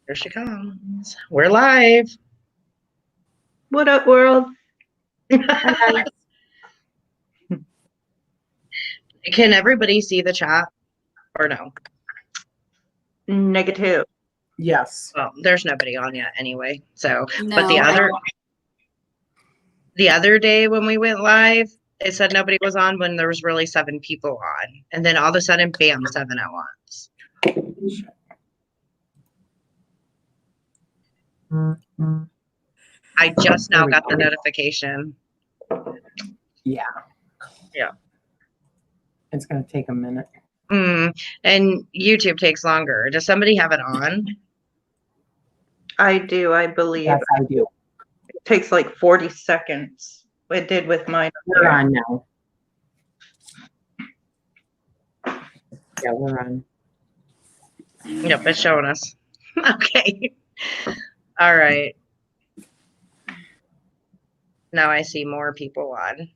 Here she comes. We're live. What up, world? Can everybody see the chat or no? Negative. Yes. Well, there's nobody on yet anyway. So, No, but the other day when we went live, it said nobody was on when there was really 7 people on, and then all of a sudden, bam, 7 at once. I just now got the notification. Yeah. Yeah. It's going to take a minute. And YouTube takes longer. Does somebody have it on? I do, I believe. Yes, I do. It takes like 40 seconds. It did with mine. We're on now. Yeah, we're on. Yep, it's showing us. Okay. All right. Now I see more people on.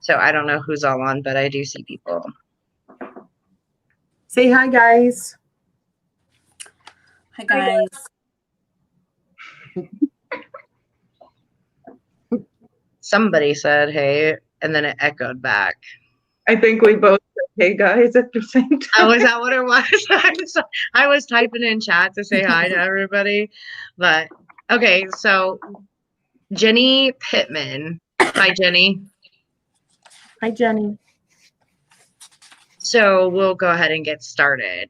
So I don't know who's all on, but I do see people. Say hi, guys. Hi, guys. Somebody said, hey, and then it echoed back. I think we both said, hey guys, at the same time. Oh, is that what it was? I was typing in chat to say hi to everybody. But okay, so Jenny Pittman. Hi, Jenny. Hi, Jenny. So we'll go ahead and get started.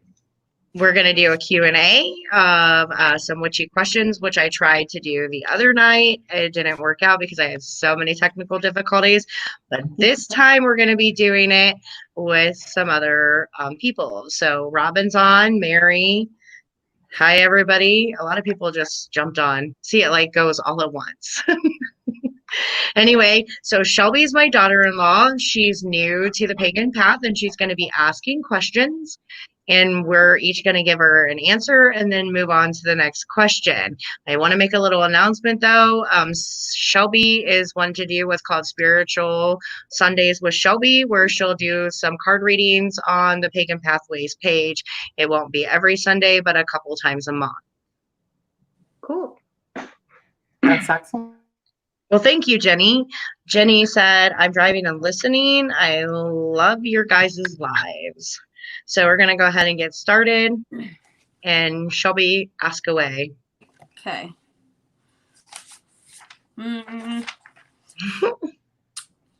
We're going to do a Q&A of some witchy questions, which I tried to do the other night. It didn't work out because I had so many technical difficulties. But this time we're going to be doing it with some other people. So Robin's on, Mary. Hi, everybody. A lot of people just jumped on. See, it like goes all at once. Anyway, so Shelby's my daughter-in-law. She's new to the Pagan Path, and she's going to be asking questions. And we're each going to give her an answer and then move on to the next question. I want to make a little announcement, though. Shelby is one to do what's called Spiritual Sundays with Shelby, where she'll do some card readings on the Pagan Pathways page. It won't be every Sunday, but a couple times a month. Cool. That's excellent. Well, thank you, Jenny. Jenny said, I'm driving and listening. I love your guys' lives. So we're going to go ahead and get started. And Shelby, ask away. Okay.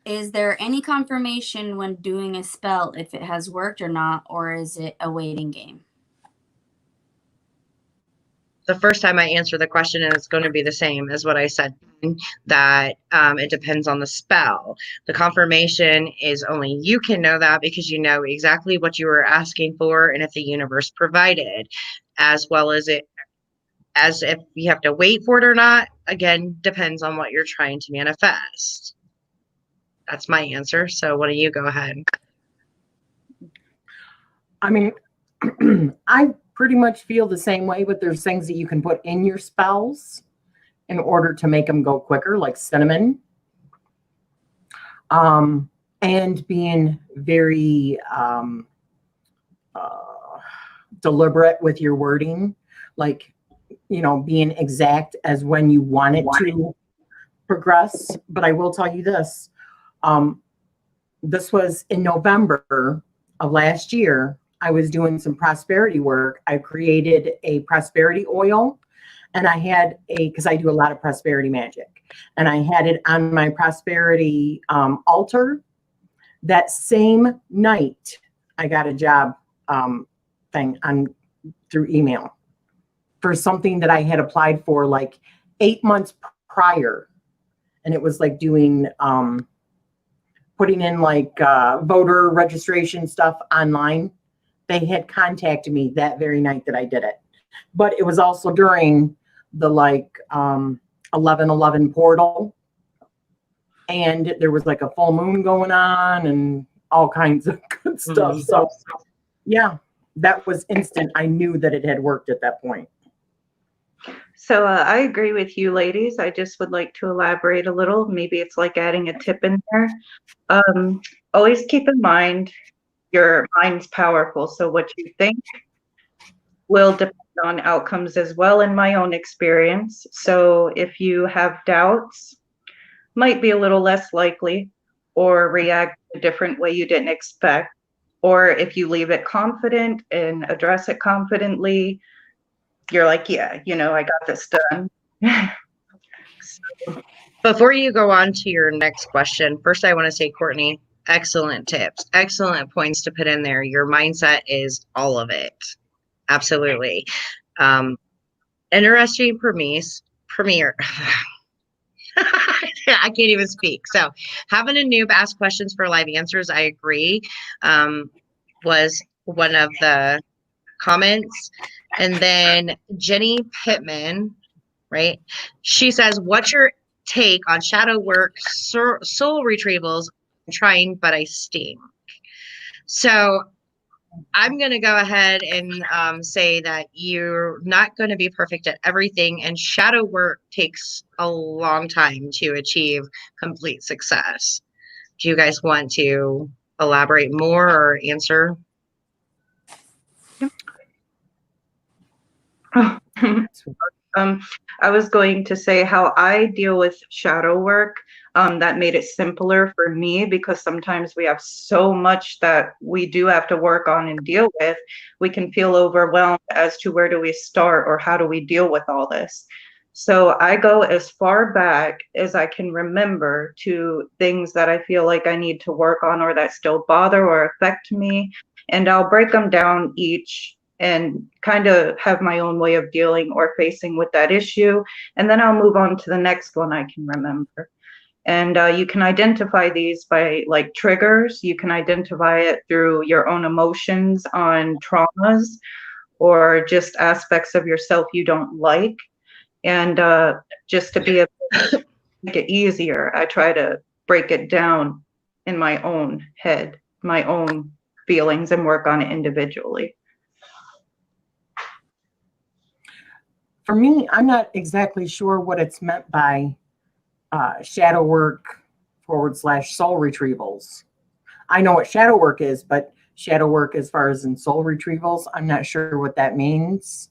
Is there any confirmation when doing a spell if it has worked or not, or is it a waiting game? The first time I answer the question, and it's going to be the same as what I said, that it depends on the spell. The confirmation is only you can know that because you know exactly what you were asking for and if the universe provided, as well as if you have to wait for it or not. Again, depends on what you're trying to manifest. That's my answer. So why don't you go ahead? I mean, I pretty much feel the same way, but there's things that you can put in your spells in order to make them go quicker, like cinnamon. And being very deliberate with your wording, like, being exact as when you want it to progress. But I will tell you this. This was in November of last year. I was doing some prosperity work. I created a prosperity oil, and I had because I do a lot of prosperity magic, and I had it on my prosperity altar. That same night, I got a job thing through email for something that I had applied for like 8 months prior, and it was like doing putting in like voter registration stuff online. They had contacted me that very night that I did it. But it was also during the 11/11 portal. And there was like a full moon going on and all kinds of good stuff. So yeah, that was instant. I knew that it had worked at that point. So I agree with you, ladies. I just would like to elaborate a little. Maybe it's like adding a tip in there. Always keep in mind your mind's powerful. So what you think will depend on outcomes as well in my own experience. So if you have doubts, might be a little less likely or react a different way you didn't expect. Or if you leave it confident and address it confidently, you're like, yeah, I got this done. Before you go on to your next question, first I want to say, Courtney, excellent tips, excellent points to put in there. Your mindset is all of it. Absolutely. Interesting premiere. I can't even speak. So having a noob ask questions for live answers, I agree, was one of the comments. And then Jenny Pittman, right? She says, what's your take on shadow work, soul retrievals? I'm trying, but I stink. So I'm going to go ahead and say that you're not going to be perfect at everything, and shadow work takes a long time to achieve complete success. Do you guys want to elaborate more or answer? I was going to say how I deal with shadow work. That made it simpler for me because sometimes we have so much that we do have to work on and deal with. We can feel overwhelmed as to where do we start or how do we deal with all this. So I go as far back as I can remember to things that I feel like I need to work on or that still bother or affect me. And I'll break them down each and kind of have my own way of dealing or facing with that issue. And then I'll move on to the next one I can remember. And you can identify these by like triggers. You can identify it through your own emotions on traumas or just aspects of yourself you don't like. And just to be able to make it easier, I try to break it down in my own head, my own feelings, and work on it individually. For me, I'm not exactly sure what it's meant by shadow work / soul retrievals. I know what shadow work is, but shadow work as far as in soul retrievals, I'm not sure what that means.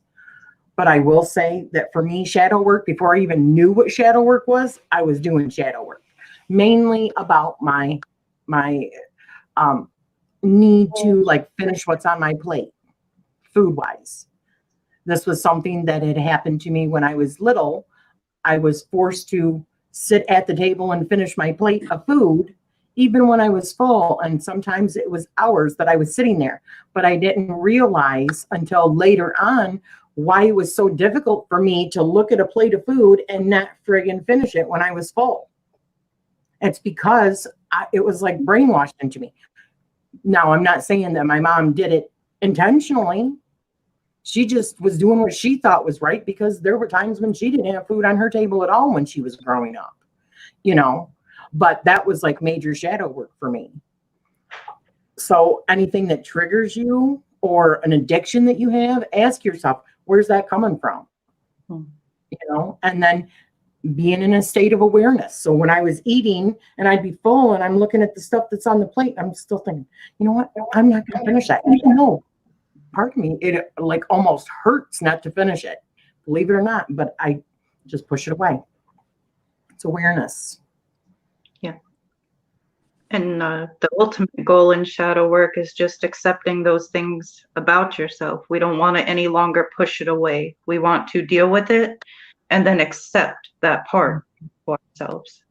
But I will say that for me, shadow work, before I even knew what shadow work was, I was doing shadow work, mainly about my need to like finish what's on my plate, food wise. This was something that had happened to me when I was little. I was forced to sit at the table and finish my plate of food, even when I was full. And sometimes it was hours that I was sitting there. But I didn't realize until later on why it was so difficult for me to look at a plate of food and not friggin' finish it when I was full. It's because it was like brainwashed into me. Now, I'm not saying that my mom did it intentionally. She just was doing what she thought was right because there were times when she didn't have food on her table at all when she was growing up, but that was like major shadow work for me. So anything that triggers you or an addiction that you have, ask yourself, where's that coming from? And then being in a state of awareness. So when I was eating and I'd be full and I'm looking at the stuff that's on the plate, I'm still thinking, you know what? I'm not going to finish that. Even though, pardon me, it like almost hurts not to finish it, believe it or not, but I just push it away. It's awareness. Yeah. And the ultimate goal in shadow work is just accepting those things about yourself. We don't want to any longer push it away. We want to deal with it and then accept that part for ourselves.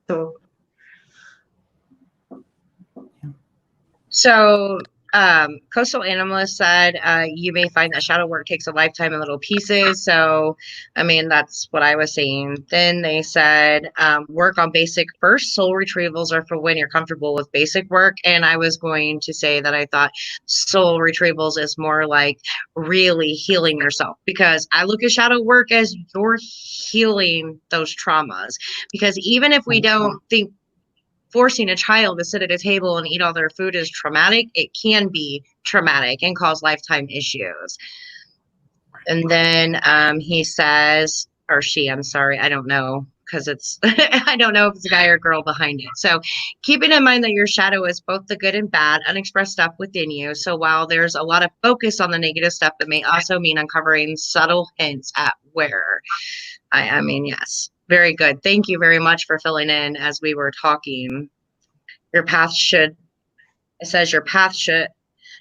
So Coastal Animalist said, you may find that shadow work takes a lifetime in little pieces. So, I mean, that's what I was saying. Then they said, work on basic first. Soul retrievals are for when you're comfortable with basic work. And I was going to say that I thought soul retrievals is more like really healing yourself, because I look at shadow work as you're healing those traumas. Because even if we don't think forcing a child to sit at a table and eat all their food is traumatic, it can be traumatic and cause lifetime issues. And then he says, or she, I'm sorry, I don't know, because it's I don't know if it's a guy or girl behind it. So keeping in mind that your shadow is both the good and bad, unexpressed stuff within you. So while there's a lot of focus on the negative stuff, that may also mean uncovering subtle hints at where. I mean, yes, very good. Thank you very much for filling in as we were talking. Your path should, it says your path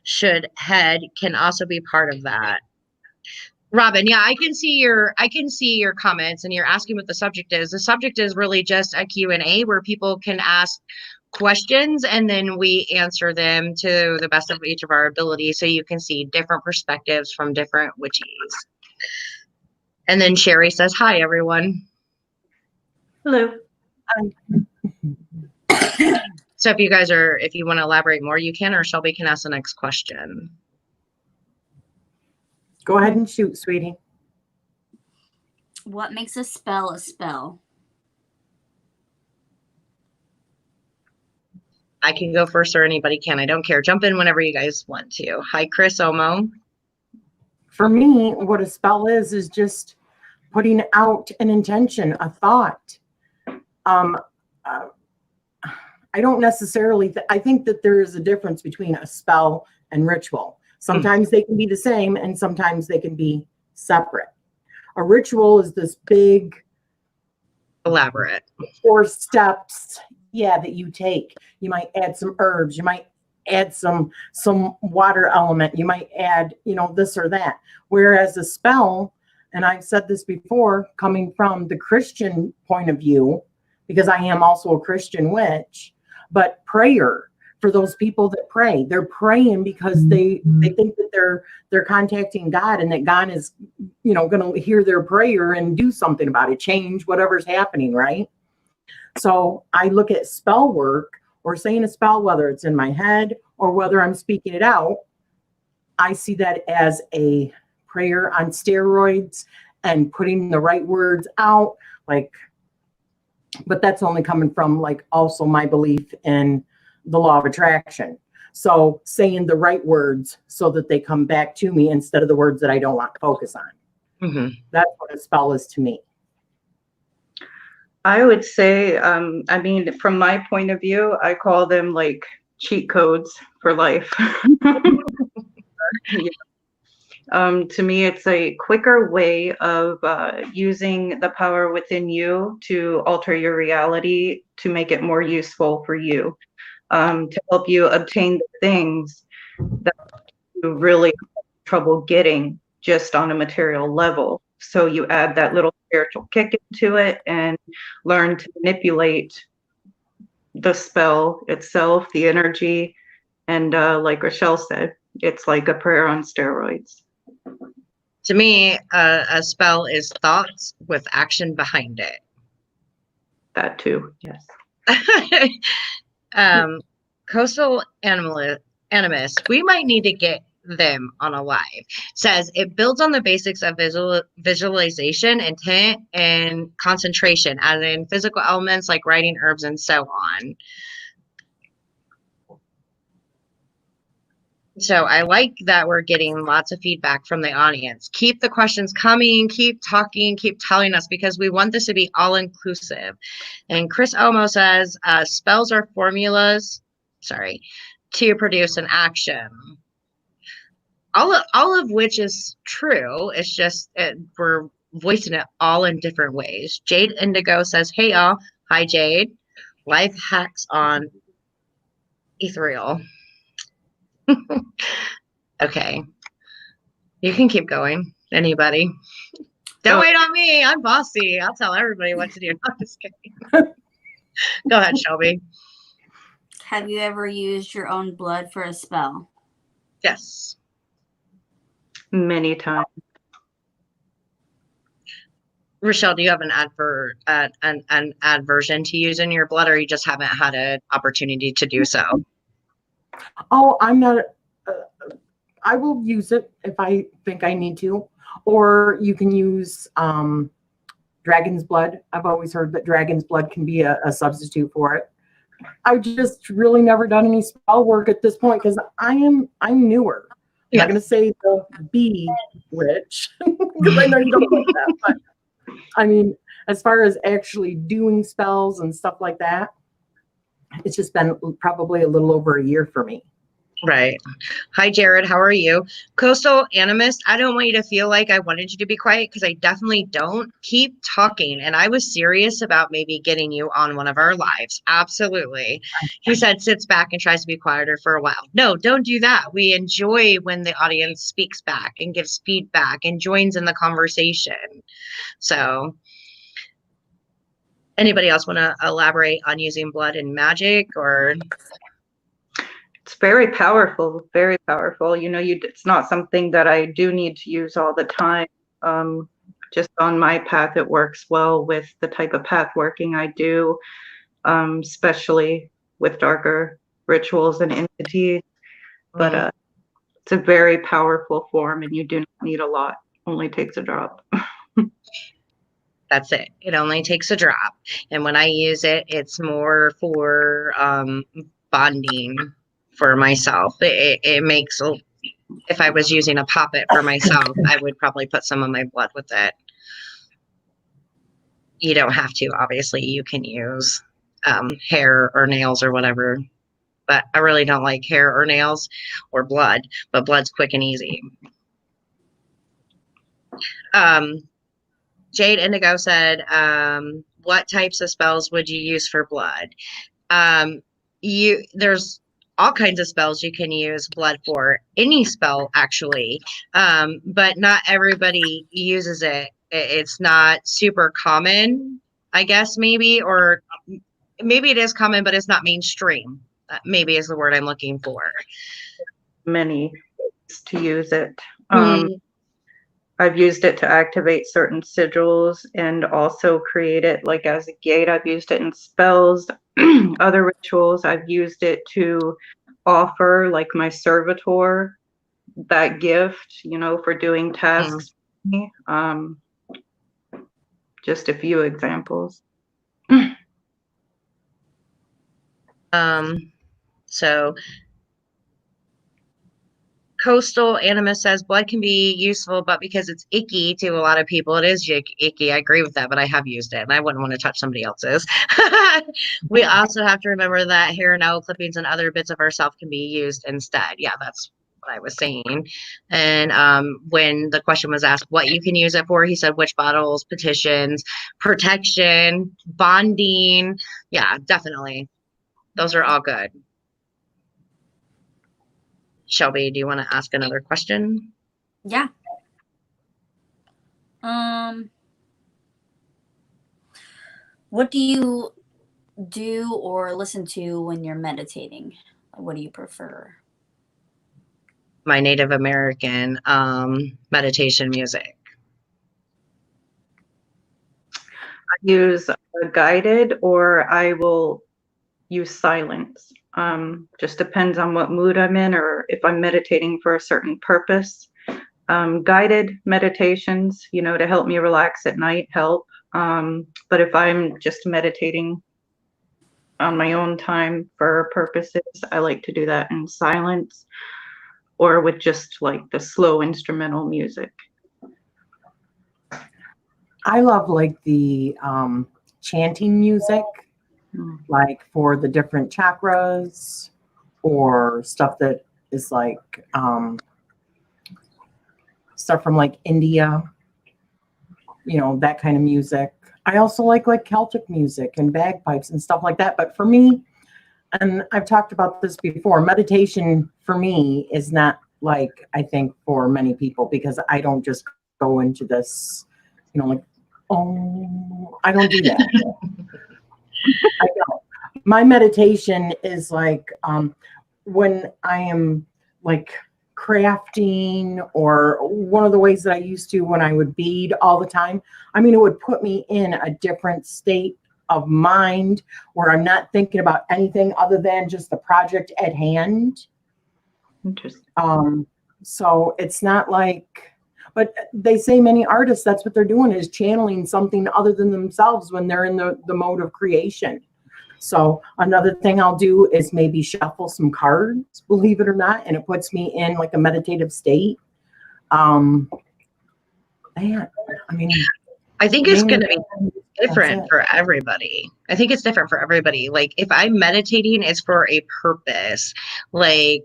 should head can also be part of that. Robin, yeah, I can see your comments, and you're asking what the subject is. The subject is really just a Q&A where people can ask questions and then we answer them to the best of each of our ability, so you can see different perspectives from different witchies. And then Sherry says, hi, everyone. Hello. So if you want to elaborate more, you can, or Shelby can ask the next question. Go ahead and shoot, sweetie. What makes a spell a spell? I can go first, or anybody can. I don't care. Jump in whenever you guys want to. Hi, Chris Omo. For me, what a spell is just putting out an intention, a thought. I don't necessarily, I think that there is a difference between a spell and ritual. Sometimes they can be the same and sometimes they can be separate. A ritual is this big, Elaborate. 4 steps, that you take. You might add some herbs, you might add some water element, you might add, this or that. Whereas a spell, and I've said this before, coming from the Christian point of view, because I am also a Christian witch, but prayer, for those people that pray, they're praying because they think that they're contacting God, and that God is, going to hear their prayer and do something about it, change whatever's happening, right? So I look at spell work, or saying a spell, whether it's in my head or whether I'm speaking it out, I see that as a prayer on steroids and putting the right words out, but that's only coming from also my belief in the law of attraction. So saying the right words so that they come back to me instead of the words that I don't want to focus on. Mm-hmm. That's what a spell is to me. I would say, from my point of view, I call them like cheat codes for life. To me, it's a quicker way of using the power within you to alter your reality, to make it more useful for you, to help you obtain the things that you really have trouble getting just on a material level. So you add that little spiritual kick into it and learn to manipulate the spell itself, the energy. And like Rochelle said, it's like a prayer on steroids. To me, a spell is thoughts with action behind it. That too, yes. Coastal Animus, we might need to get them on a live. Says it builds on the basics of visualization, intent, and concentration, as in physical elements like writing, herbs, and so on. So I like that we're getting lots of feedback from the audience. Keep the questions coming, keep talking, keep telling us, because we want this to be all inclusive. And Chris Omo says, spells are formulas, to produce an action. All of which is true. It's just we're voicing it all in different ways. Jade Indigo says, hey y'all. Hi Jade. Life hacks on Ethereal. Okay. You can keep going. Anybody? Don't wait on me. I'm bossy. I'll tell everybody what to do. No, I'm just kidding. Go ahead, Shelby. Have you ever used your own blood for a spell? Yes. Many times. Rochelle, do you have an aversion to using your blood, or you just haven't had an opportunity to do so? Oh, I'm not. I will use it if I think I need to. Or you can use dragon's blood. I've always heard that dragon's blood can be a substitute for it. I've just really never done any spell work at this point because I'm newer. Yeah. I'm not going to say the bee witch because I know you don't like that. But I mean, as far as actually doing spells and stuff like that, it's just been probably a little over a year for me. Right. Hi, Jared. How are you? Coastal Animist, I don't want you to feel like I wanted you to be quiet because I definitely don't. Keep talking. And I was serious about maybe getting you on one of our lives. Absolutely. He said sits back and tries to be quieter for a while. No, don't do that. We enjoy when the audience speaks back and gives feedback and joins in the conversation. So anybody else want to elaborate on using blood and magic or... It's very powerful, very powerful. You know, it's not something that I do need to use all the time. Just on my path, it works well with the type of path working I do, especially with darker rituals and entities. But it's a very powerful form, and you do not need a lot. Only takes a drop. That's it. It only takes a drop. And when I use it, it's more for bonding for myself. It makes, if I was using a puppet for myself, I would probably put some of my blood with it. You don't have to, obviously. You can use hair or nails or whatever. But I really don't like hair or nails or blood. But blood's quick and easy. Jade Indigo said, what types of spells would you use for blood? There's all kinds of spells you can use blood for, any spell actually, but not everybody uses it. It's not super common, I guess, maybe, or maybe it is common, but it's not mainstream. Maybe is the word I'm looking for. Many ways to use it. I've used it to activate certain sigils and also create it like as a gate. I've used it in spells, other rituals. I've used it to offer like my servitor that gift, you know, for doing tasks. Just a few examples. So Coastal Animus says blood can be useful, but because it's icky to a lot of people, it is icky. I agree with that, but I have used it and I wouldn't want to touch somebody else's. We also have to remember that hair, nail clippings, and other bits of ourself can be used instead. Yeah, that's what I was saying. And when the question was asked what you can use it for, he said witch bottles, petitions, protection, bonding. Yeah, definitely. Those are all good. Shelby, do you want to ask another question? Yeah. What do you do or listen to when you're meditating? What do you prefer? My Native American meditation music. I use guided, or I will use silence. Just depends on what mood I'm in or if I'm meditating for a certain purpose. Guided meditations, you know, to help me relax at night help. But if I'm just meditating on my own time for purposes, I like to do that in silence or with just like the slow instrumental music. I love like the chanting music, like for the different chakras or stuff that is like stuff from like India, you know, that kind of music. I also like Celtic music and bagpipes and stuff like that. But for me, and I've talked about this before, meditation for me is not like I think for many people, because I don't just go into this, you know, like, oh, I don't do that. I don't. My meditation is like when I am like crafting, or one of the ways that I used to when I would bead all the time. I mean, it would put me in a different state of mind where I'm not thinking about anything other than just the project at hand. Interesting. So it's not like, but they say many artists, that's what they're doing, is channeling something other than themselves when they're in the mode of creation. So another thing I'll do is maybe shuffle some cards, believe it or not, and it puts me in like a meditative state. Man, I mean, I think it's going to be different it. for everybody. I think it's different for everybody. Like if I'm meditating, it's for a purpose. Like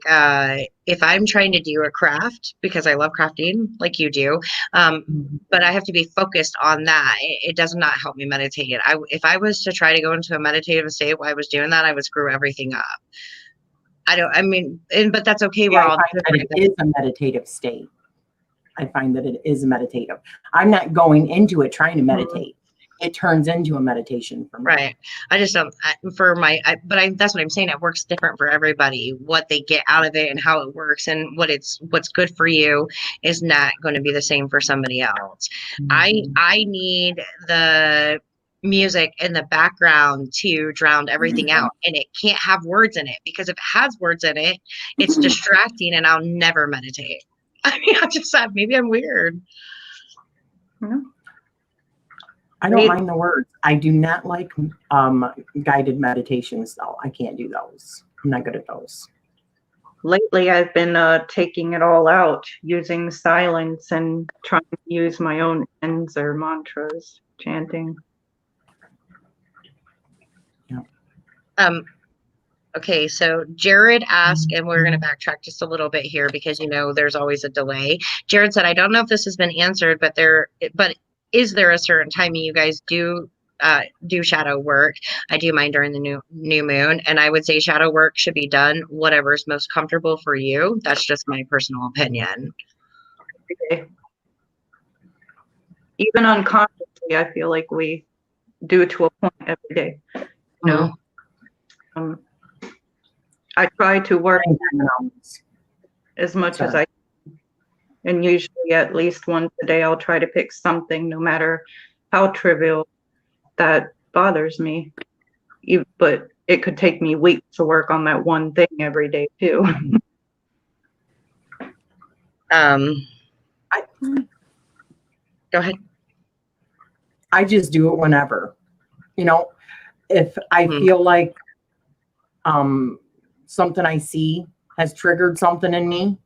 if I'm trying to do a craft because I love crafting, like you do, but I have to be focused on that. It does not help me meditate. If I was to try to go into a meditative state while I was doing that, I would screw everything up. But that's okay. We're I all find that it is a meditative state. I find that it is meditative. I'm not going into it trying to meditate. It turns into a meditation for me. right. I just don't that's what I'm saying. It works different for everybody. What they get out of it and how it works and what's good for you is not going to be the same for somebody else. I need the music in the background to drown everything out, and it can't have words in it, because if it has words in it, it's distracting and I'll never meditate. I mean, maybe I'm weird. I don't mind the words. I do not like guided meditations, though. I can't do those. I'm not good at those. Lately, I've been taking it all out, using silence and trying to use my own ends or mantras, chanting. Okay, so Jared asked, and we're going to backtrack just a little bit here because there's always a delay. Jared said, "I don't know if this has been answered, but is there a certain timing you guys do shadow work?" I do mine during the new moon, and I would say shadow work should be done whatever's most comfortable for you. That's just my personal opinion. Okay. Even unconsciously, I feel like we do to a point every day. I try to work as much as I can, and usually at least once a day I'll try to pick something, no matter how trivial, that bothers me. But it could take me weeks to work on that one thing every day too. Go ahead. I just do it whenever. If I feel like something I see has triggered something in me,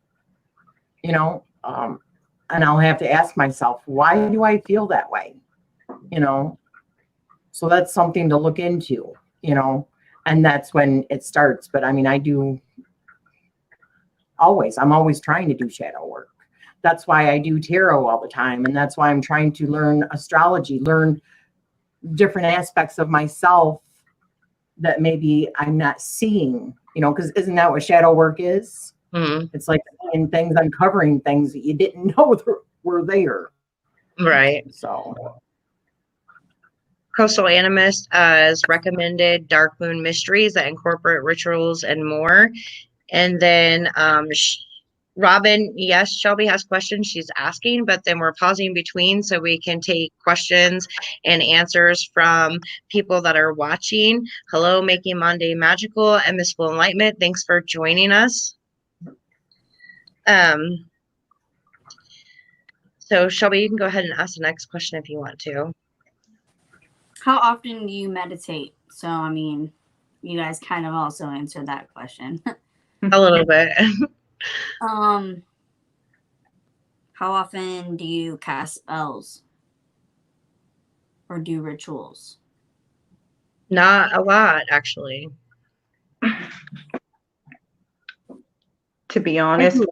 and I'll have to ask myself, why do I feel that way? So that's something to look into, and that's when it starts. But I mean, I'm always trying to do shadow work. That's why I do tarot all the time. And that's why I'm trying to learn astrology, learn different aspects of myself that maybe I'm not seeing, because isn't that what shadow work is? Mm-hmm. It's like seeing things, uncovering things that you didn't know were there. Right. So Coastal Animist has recommended Dark Moon Mysteries that incorporate rituals and more. And then Robin, yes, Shelby has questions she's asking, but then we're pausing between so we can take questions and answers from people that are watching. Hello, Making Monday Magical and Mystical Enlightenment. Thanks for joining us. So Shelby, you can go ahead and ask the next question if you want to. How often do you meditate? So, I mean, you guys kind of also answered that question. A little bit. How often do you cast spells or do rituals? Not a lot, actually. To be honest,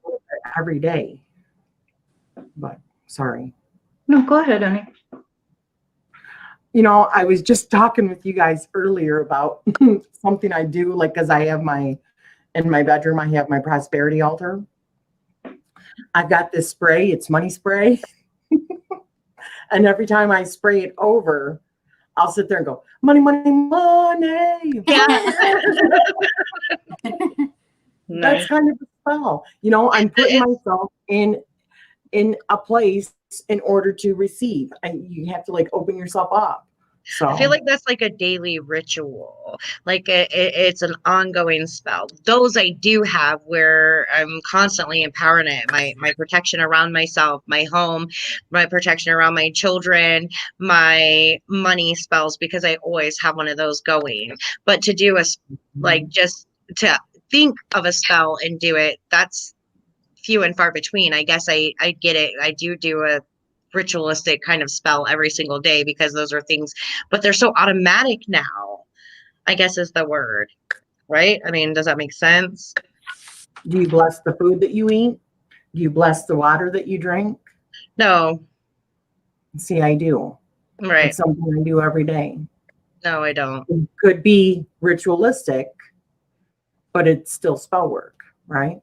every day. But sorry. No, go ahead, honey. I was just talking with you guys earlier about something I do, like, because in my bedroom, I have my prosperity altar. I've got this spray, it's money spray. And every time I spray it over, I'll sit there and go, money, money, money. Yeah. That's kind of a spell. I'm putting myself in a place in order to receive. And you have to open yourself up. So I feel like that's like a daily ritual. Like it's an ongoing spell. Those I do have where I'm constantly empowering it. My protection around myself, my home, my protection around my children, my money spells, because I always have one of those going. But to do just to think of a spell and do it, that's few and far between. I guess I get it. I do a ritualistic kind of spell every single day because those are things, but they're so automatic now, I guess is the word, right? I mean, does that make sense? Do you bless the food that you eat? Do you bless the water that you drink? No, See, I do. right. It's something I do every day. No, I don't. It could be ritualistic, but it's still spell work, right?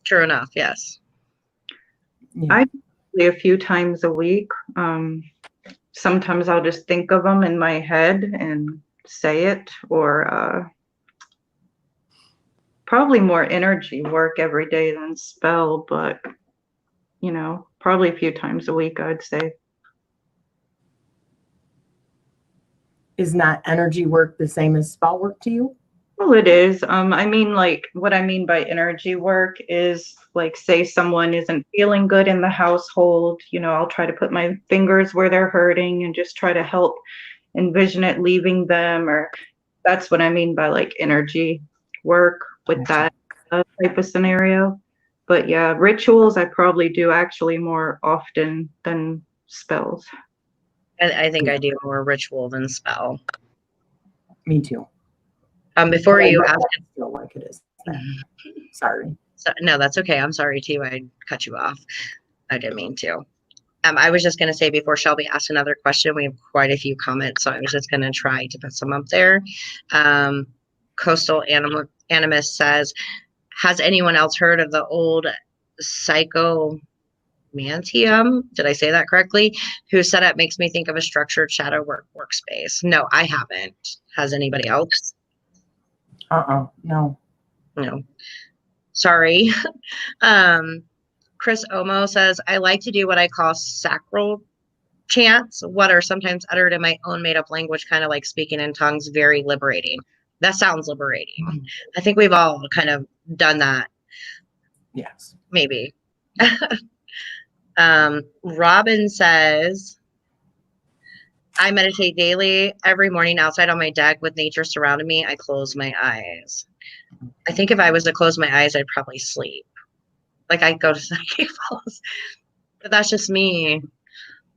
True enough. Yes. Yeah. A few times a week. Sometimes I'll just think of them in my head and say it, or probably more energy work every day than spell, but probably a few times a week, I'd say. Is not energy work the same as spell work to you? Well, it is. I mean, like, what I mean by energy work is, like, say someone isn't feeling good in the household, I'll try to put my fingers where they're hurting and just try to help envision it leaving them, or that's what I mean by, like, energy work with Gotcha. that type of scenario. But yeah, rituals I probably do actually more often than spells. I think I do more ritual than spell. Me too. Before you But I ask, feel like it is. Sorry. no, that's okay. I'm sorry too. I cut you off. I didn't mean to. I was just going to say before Shelby asked another question, we have quite a few comments, so I was just going to try to put some up there. Coastal Animus says, has anyone else heard of the old Psychomantium? Did I say that correctly? Whose setup makes me think of a structured shadow workspace. No, I haven't. Has anybody else? No. No. Sorry. Chris Omo says, I like to do what I call sacral chants, what are sometimes uttered in my own made up language, kind of like speaking in tongues, very liberating. That sounds liberating. I think we've all kind of done that. Yes. Maybe. Robin says, I meditate daily every morning outside on my deck with nature surrounding me. I close my eyes. I think if I was to close my eyes, I'd probably sleep. Like I'd go to sleep. But that's just me.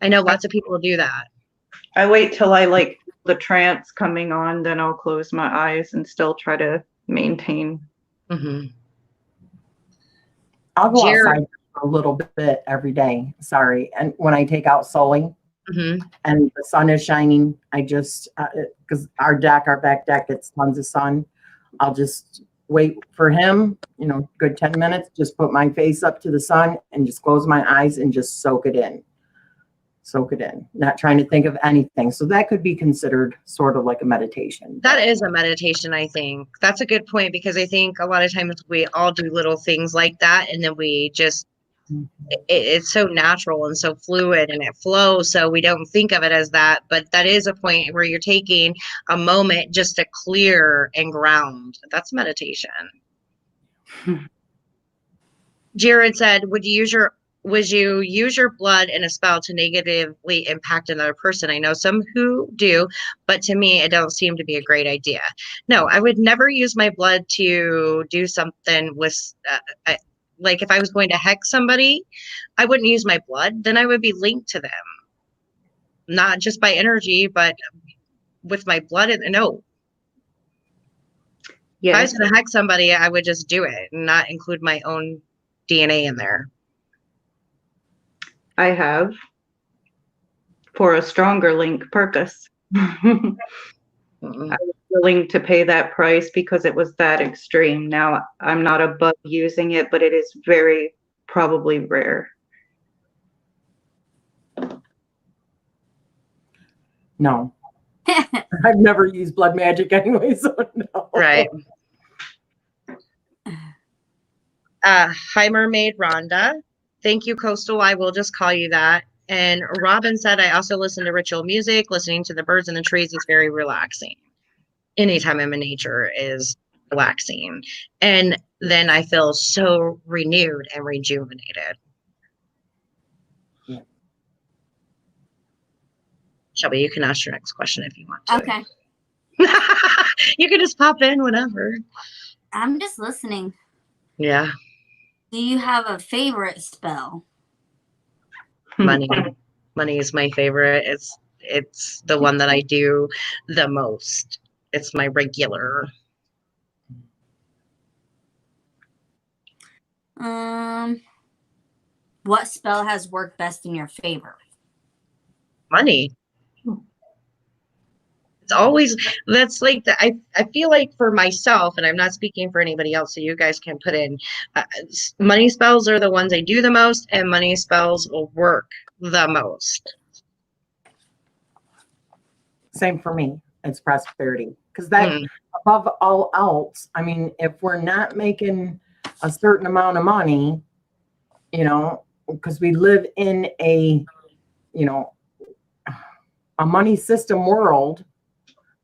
I know lots of people do that. I wait till I like the trance coming on, then I'll close my eyes and still try to maintain. Mm-hmm. I'll go Jared- outside a little bit every day. Sorry. And when I take out Sully Mm-hmm. and the sun is shining, I just, because our back deck gets tons of sun, I'll just wait for him, good 10 minutes, just put my face up to the sun and just close my eyes and just soak it in. Not trying to think of anything. So that could be considered sort of like a meditation. That is a meditation, I think. That's a good point because I think a lot of times we all do little things like that and then we just, it's so natural and so fluid and it flows. So we don't think of it as that. But that is a point where you're taking a moment just to clear and ground. That's meditation. Jared said, would you use your blood in a spell to negatively impact another person? I know some who do, but to me, it don't seem to be a great idea. No, I would never use my blood to do something with, like if I was going to hex somebody, I wouldn't use my blood. Then I would be linked to them, not just by energy, but with my blood. No. If I was going to hex somebody, I would just do it and not include my own DNA in there. I have, for a stronger link purpose. Mm-mm. I was willing to pay that price because it was that extreme. Now, I'm not above using it, but it is very probably rare. No. I've never used blood magic anyway, so no. Right. Hi, Mermaid Rhonda. Thank you, Coastal. I will just call you that. And Robin said, I also listen to ritual music. Listening to the birds and the trees is very relaxing. Anytime I'm in nature is relaxing. And then I feel so renewed and rejuvenated. Yeah. Shelby, you can ask your next question if you want to. Okay. You can just pop in whenever. I'm just listening. Yeah. Do you have a favorite spell? Money. Money is my favorite. It's the one that I do the most. It's my regular. What spell has worked best in your favor? Money. It's always, that's like I feel like for myself, and I'm not speaking for anybody else, so you guys can put in money spells are the ones I do the most, and money spells will work the most. Same for me. It's prosperity. Because that, above all else, I mean, if we're not making a certain amount of money, you know, because we live in a, you know, a money system world.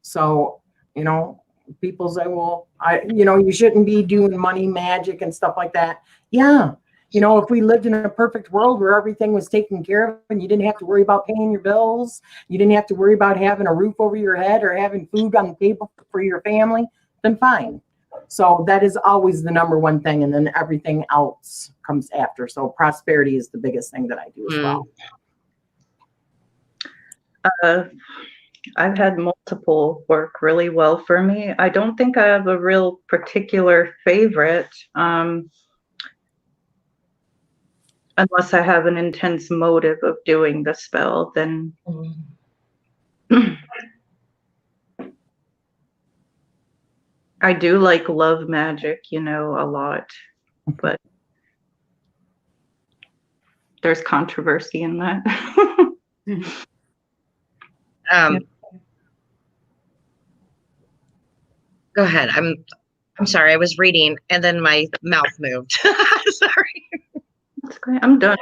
So, you know, people say, well, you shouldn't be doing money magic and stuff like that. Yeah. You know, if we lived in a perfect world where everything was taken care of and you didn't have to worry about paying your bills, you didn't have to worry about having a roof over your head or having food on the table for your family, then fine. So that is always the number one thing. And then everything else comes after. So prosperity is the biggest thing that I do as well. I've had multiple work really well for me. I don't think I have a real particular favorite, unless I have an intense motive of doing the spell, then I do like love magic, a lot, but there's controversy in that. Go ahead. I'm sorry. I was reading and then my mouth moved. Sorry. That's great. I'm done.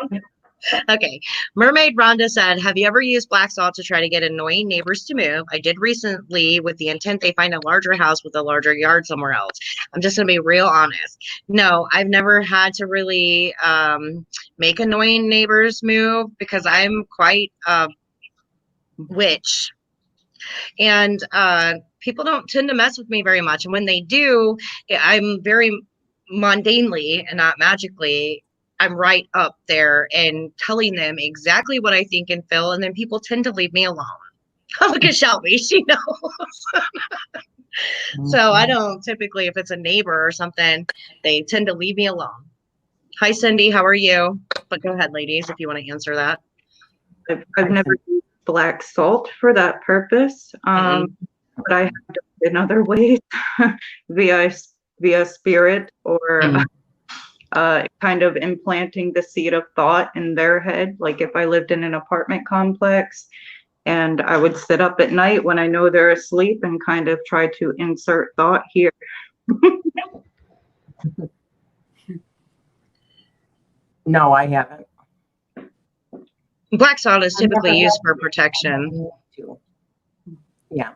Okay. Mermaid Rhonda said, have you ever used black salt to try to get annoying neighbors to move? I did recently with the intent they find a larger house with a larger yard somewhere else. I'm just going to be real honest. No, I've never had to really make annoying neighbors move because I'm quite a witch. And people don't tend to mess with me very much. And when they do, I'm very mundanely and not magically, I'm right up there and telling them exactly what I think and feel. And then people tend to leave me alone. Look at Shelby, she knows. So I don't typically, if it's a neighbor or something, they tend to leave me alone. Hi, Cindy, how are you? But go ahead, ladies, if you want to answer that. I've never used black salt for that purpose, but I have done it in other ways via spirit or kind of implanting the seed of thought in their head. Like if I lived in an apartment complex and I would sit up at night when I know they're asleep and kind of try to insert thought here. No, I haven't. Black salt is typically used for protection. Yeah.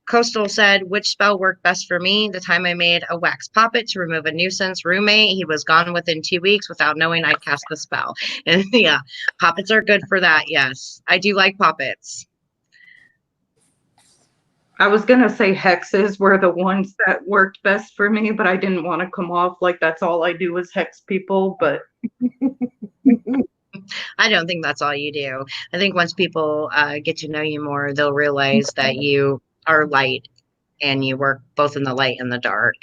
Coastal said, which spell worked best for me? The time I made a wax poppet to remove a nuisance roommate. He was gone within 2 weeks without knowing I cast the spell. And yeah, poppets are good for that. Yes, I do like poppets. I was going to say hexes were the ones that worked best for me, but I didn't want to come off like that's all I do is hex people, but I don't think that's all you do. I think once people get to know you more, they'll realize that you are light and you work both in the light and the dark.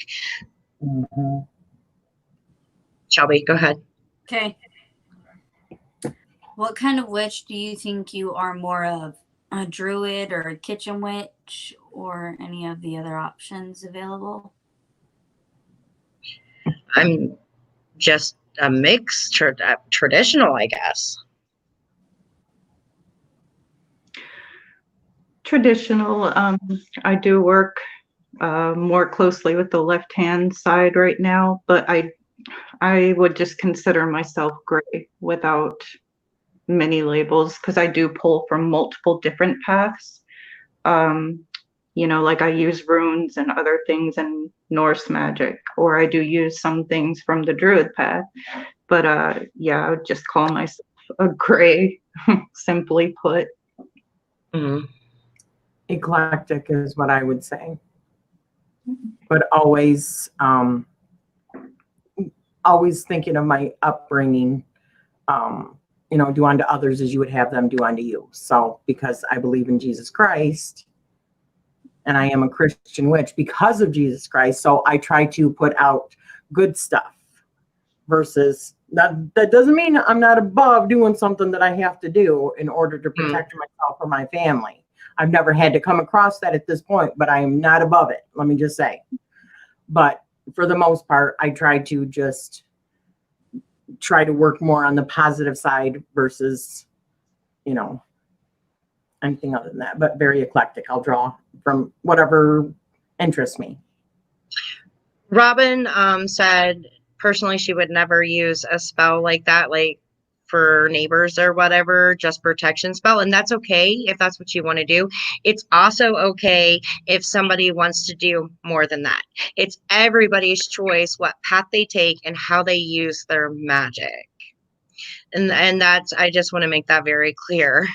Shelby, go ahead. Okay. What kind of witch do you think you are more of? A druid or a kitchen witch or any of the other options available? I'm just a mix, traditional, I guess. Traditional. I do work more closely with the left-hand side right now, but I would just consider myself gray without many labels because I do pull from multiple different paths. Like I use runes and other things in Norse magic, or I do use some things from the druid path. But I would just call myself a gray, simply put. Eclectic is what I would say. But always thinking of my upbringing do unto others as you would have them do unto you. So because I believe in Jesus Christ and I am a Christian witch because of Jesus Christ, so I try to put out good stuff versus that doesn't mean I'm not above doing something that I have to do in order to protect myself or my family. I've never had to come across that at this point, but I am not above it. Let me just say. But for the most part, I try to just try to work more on the positive side versus, anything other than that, but very eclectic. I'll draw from whatever interests me. Robin said personally she would never use a spell like that, like for neighbors or whatever, just protection spell. And that's okay if that's what you want to do. It's also okay if somebody wants to do more than that. It's everybody's choice what path they take and how they use their magic. And that's, I just want to make that very clear.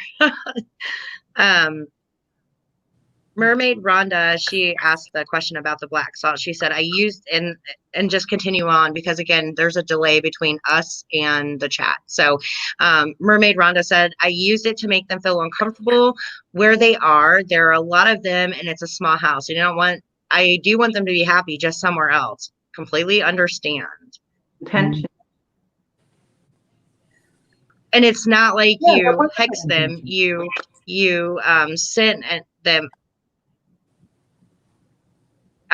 Mermaid Rhonda, she asked the question about the black salt. She said, I used, and just continue on because again, there's a delay between us and the chat. So Mermaid Rhonda said, I used it to make them feel uncomfortable where they are. There are a lot of them and it's a small house. I do want them to be happy just somewhere else. Completely understand. Intention. And it's not like Yeah, you what hex them, you sent them.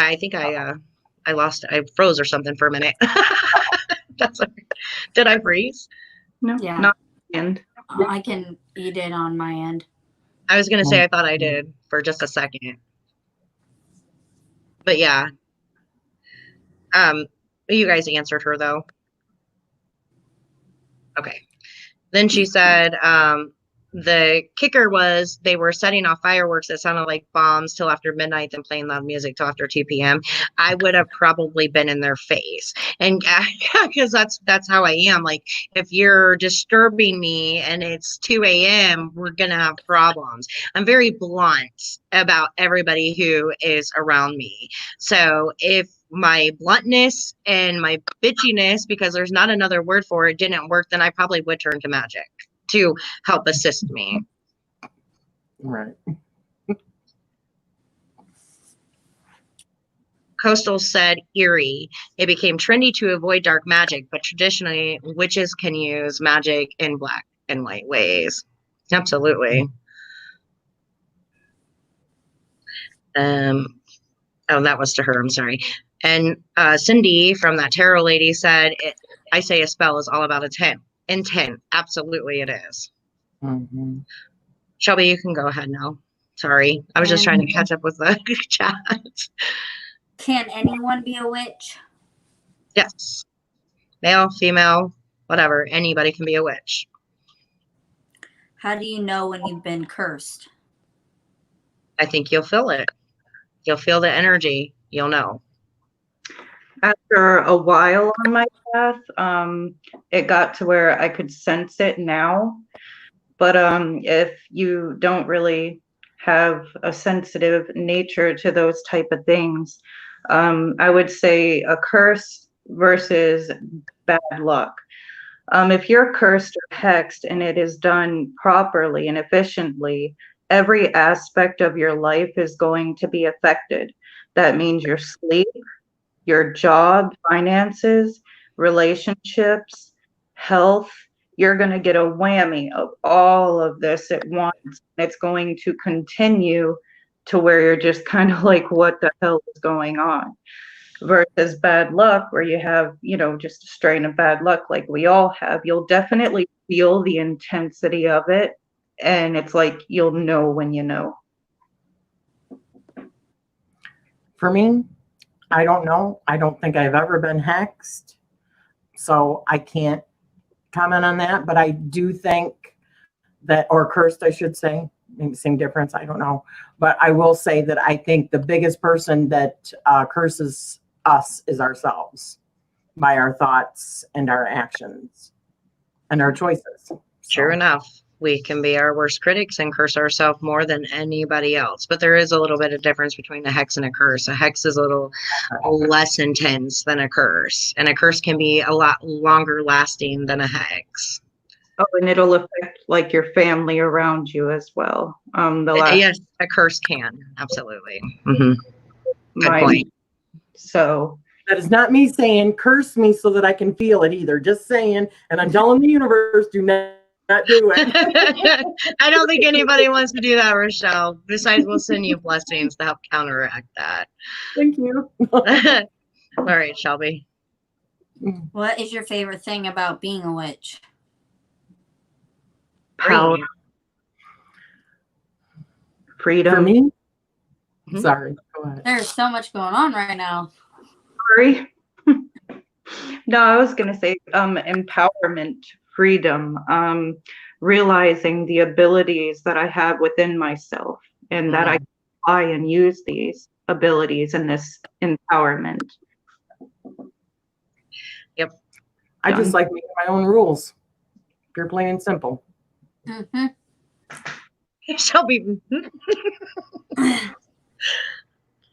I think I froze or something for a minute. Did I freeze? No, Yeah. not and I can eat it on my end. I was going to say I thought I did for just a second. But yeah. You guys answered her though. Okay. Then she said, the kicker was they were setting off fireworks that sounded like bombs till after midnight, then playing loud music till after 2 p.m. I would have probably been in their face. And because that's how I am. Like if you're disturbing me and it's 2 a.m., we're going to have problems. I'm very blunt about everybody who is around me. So if my bluntness and my bitchiness, because there's not another word for it, didn't work, then I probably would turn to magic to help assist me. Right. Coastal said eerie. It became trendy to avoid dark magic, but traditionally witches can use magic in black and white ways. Absolutely. Oh, that was to her. I'm sorry. And Cindy from that tarot lady said, I say a spell is all about intent. Absolutely it is. Mm-hmm. Shelby, you can go ahead now. Sorry. I was just trying to catch up with the chat. Can anyone be a witch? Yes. Male, female, whatever. Anybody can be a witch. How do you know when you've been cursed? I think you'll feel it. You'll feel the energy. You'll know. after a while on my path, it got to where I could sense it now. But if you don't really have a sensitive nature to those type of things, I would say a curse versus bad luck. If you're cursed or hexed and it is done properly and efficiently, every aspect of your life is going to be affected. That means your sleep, your job, finances, relationships, health. You're going to get a whammy of all of this at once. It's going to continue to where you're just kind of like, what the hell is going on? Versus bad luck, where you have, just a strain of bad luck like we all have. You'll definitely feel the intensity of it. And it's like, you'll know when you know. For me, I don't know. I don't think I've ever been hexed. So I can't comment on that. But I do think that, or cursed, I should say, maybe same difference. I don't know. But I will say that I think the biggest person that curses us is ourselves by our thoughts and our actions and our choices. So. True enough. We can be our worst critics and curse ourselves more than anybody else. But there is a little bit of difference between a hex and a curse. A hex is a little less intense than a curse. And a curse can be a lot longer lasting than a hex. Oh, and it'll affect like your family around you as well. The last Yes, a curse can. Absolutely. Good my point. so That is not me saying curse me so that I can feel it either. Just saying, and I'm telling the universe, do not do it. I don't think anybody wants to do that, Rochelle. Besides, we'll send you blessings to help counteract that. Thank you. All right, Shelby. What is your favorite thing about being a witch? power, For freedom. me, Mhm. sorry. Go ahead. There's so much going on right now. Sorry. No, I was gonna say empowerment, freedom, realizing the abilities that I have within myself and that I can apply and use these abilities and this empowerment. I just like making my own rules. Pure, plain, and simple. Hmm. Shelby.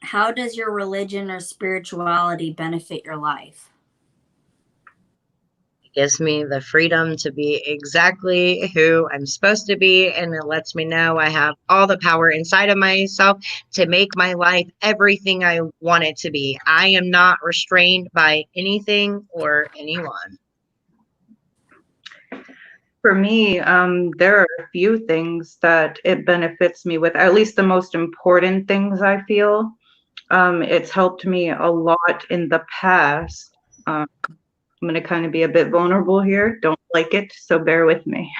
How does your religion or spirituality benefit your life? Gives me the freedom to be exactly who I'm supposed to be, and it lets me know I have all the power inside of myself to make my life everything I want it to be. I am not restrained by anything or anyone. For me, there are a few things that it benefits me with, at least the most important things I feel. It's helped me a lot in the past. I'm going to kind of be a bit vulnerable here. Don't like it, so bear with me.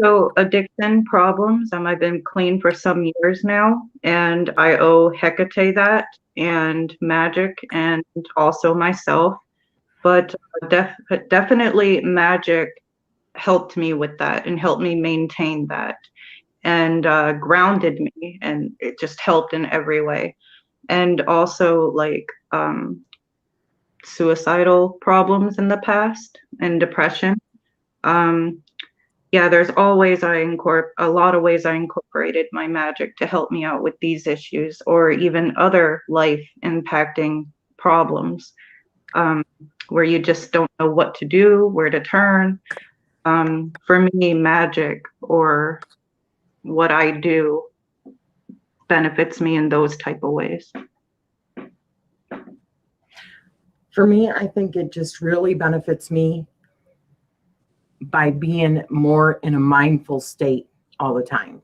So addiction problems, I've been clean for some years now, and I owe Hecate that, and magic, and also myself. But definitely magic helped me with that and helped me maintain that and grounded me, and it just helped in every way. And also like suicidal problems in the past and depression. Yeah, there's always a lot of ways I incorporated my magic to help me out with these issues or even other life impacting problems where you just don't know what to do, where to turn. For me, magic or what I do benefits me in those type of ways. For me, I think it just really benefits me by being more in a mindful state all the time.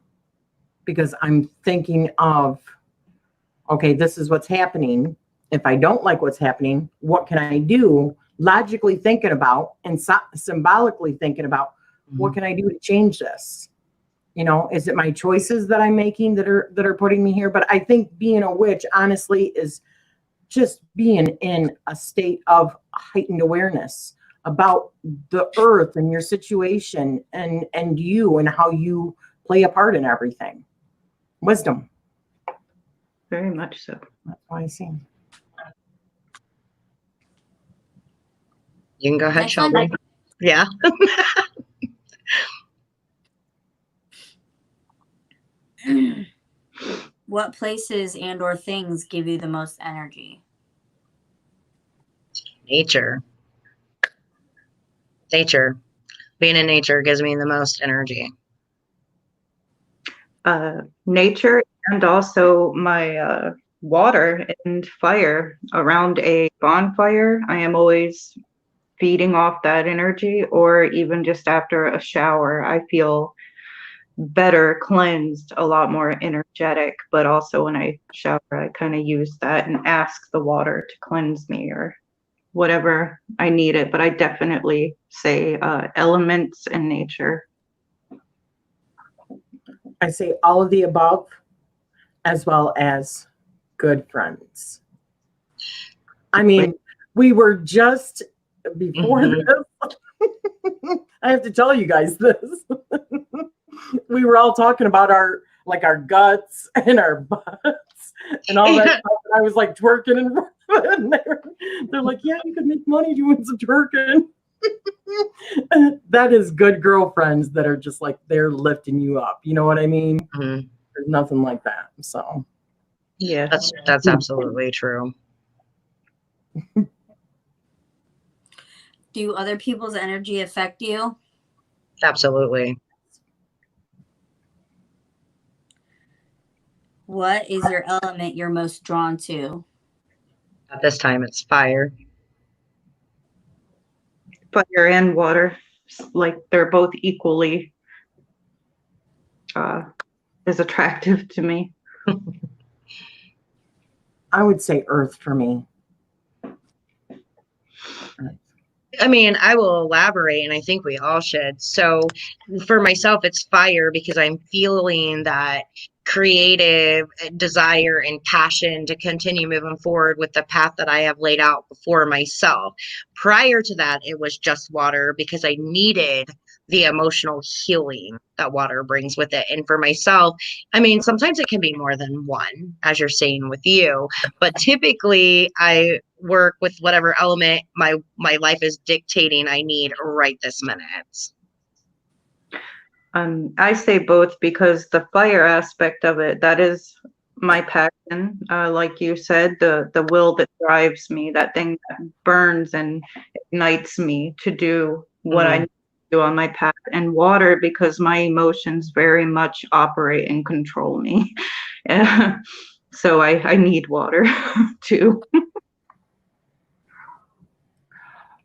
Because I'm thinking of, okay, this is what's happening. If I don't like what's happening, what can I do? Logically thinking about and symbolically thinking about, what can I do to change this? You know, is it my choices that I'm making that are putting me here? But I think being a witch, honestly, is just being in a state of heightened awareness about the earth and your situation and you and how you play a part in everything. Wisdom. Very much so. That's why I sing. You can go ahead, Next one. Shelby. Yeah. What places and or things give you the most energy? Nature. Being in nature gives me the most energy. Nature and also my water and fire around a bonfire. I am always feeding off that energy, or even just after a shower, I feel better, cleansed, a lot more energetic. But also when I shower, I kind of use that and ask the water to cleanse me or whatever I need it. But I definitely say elements and nature. I say all of the above, as well as good friends. I mean, we were just before this. I have to tell you guys this. We were all talking about our guts and our butts and all that stuff. And I was like twerking and they're like, yeah, you could make money doing some twerking. That is good girlfriends that are just like, they're lifting you up. You know what I mean? Mm-hmm. There's nothing like that. So Yeah, that's absolutely true. Do other people's energy affect you? Absolutely. What is your element you're most drawn to? At this time, it's fire. Fire and water, like they're both equally as attractive to me. I would say earth for me. I mean, I will elaborate, and I think we all should. So, for myself, it's fire because I'm feeling that creative desire and passion to continue moving forward with the path that I have laid out before myself. Prior to that, it was just water because I needed the emotional healing that water brings with it. And for myself, I mean, sometimes it can be more than one, as you're saying with you, but typically I work with whatever element my life is dictating I need right this minute. I say both because the fire aspect of it, that is my passion. Like you said, the will that drives me, that thing that burns and ignites me to do what I need to do on my path. And water, because my emotions very much operate and control me. So I need water too.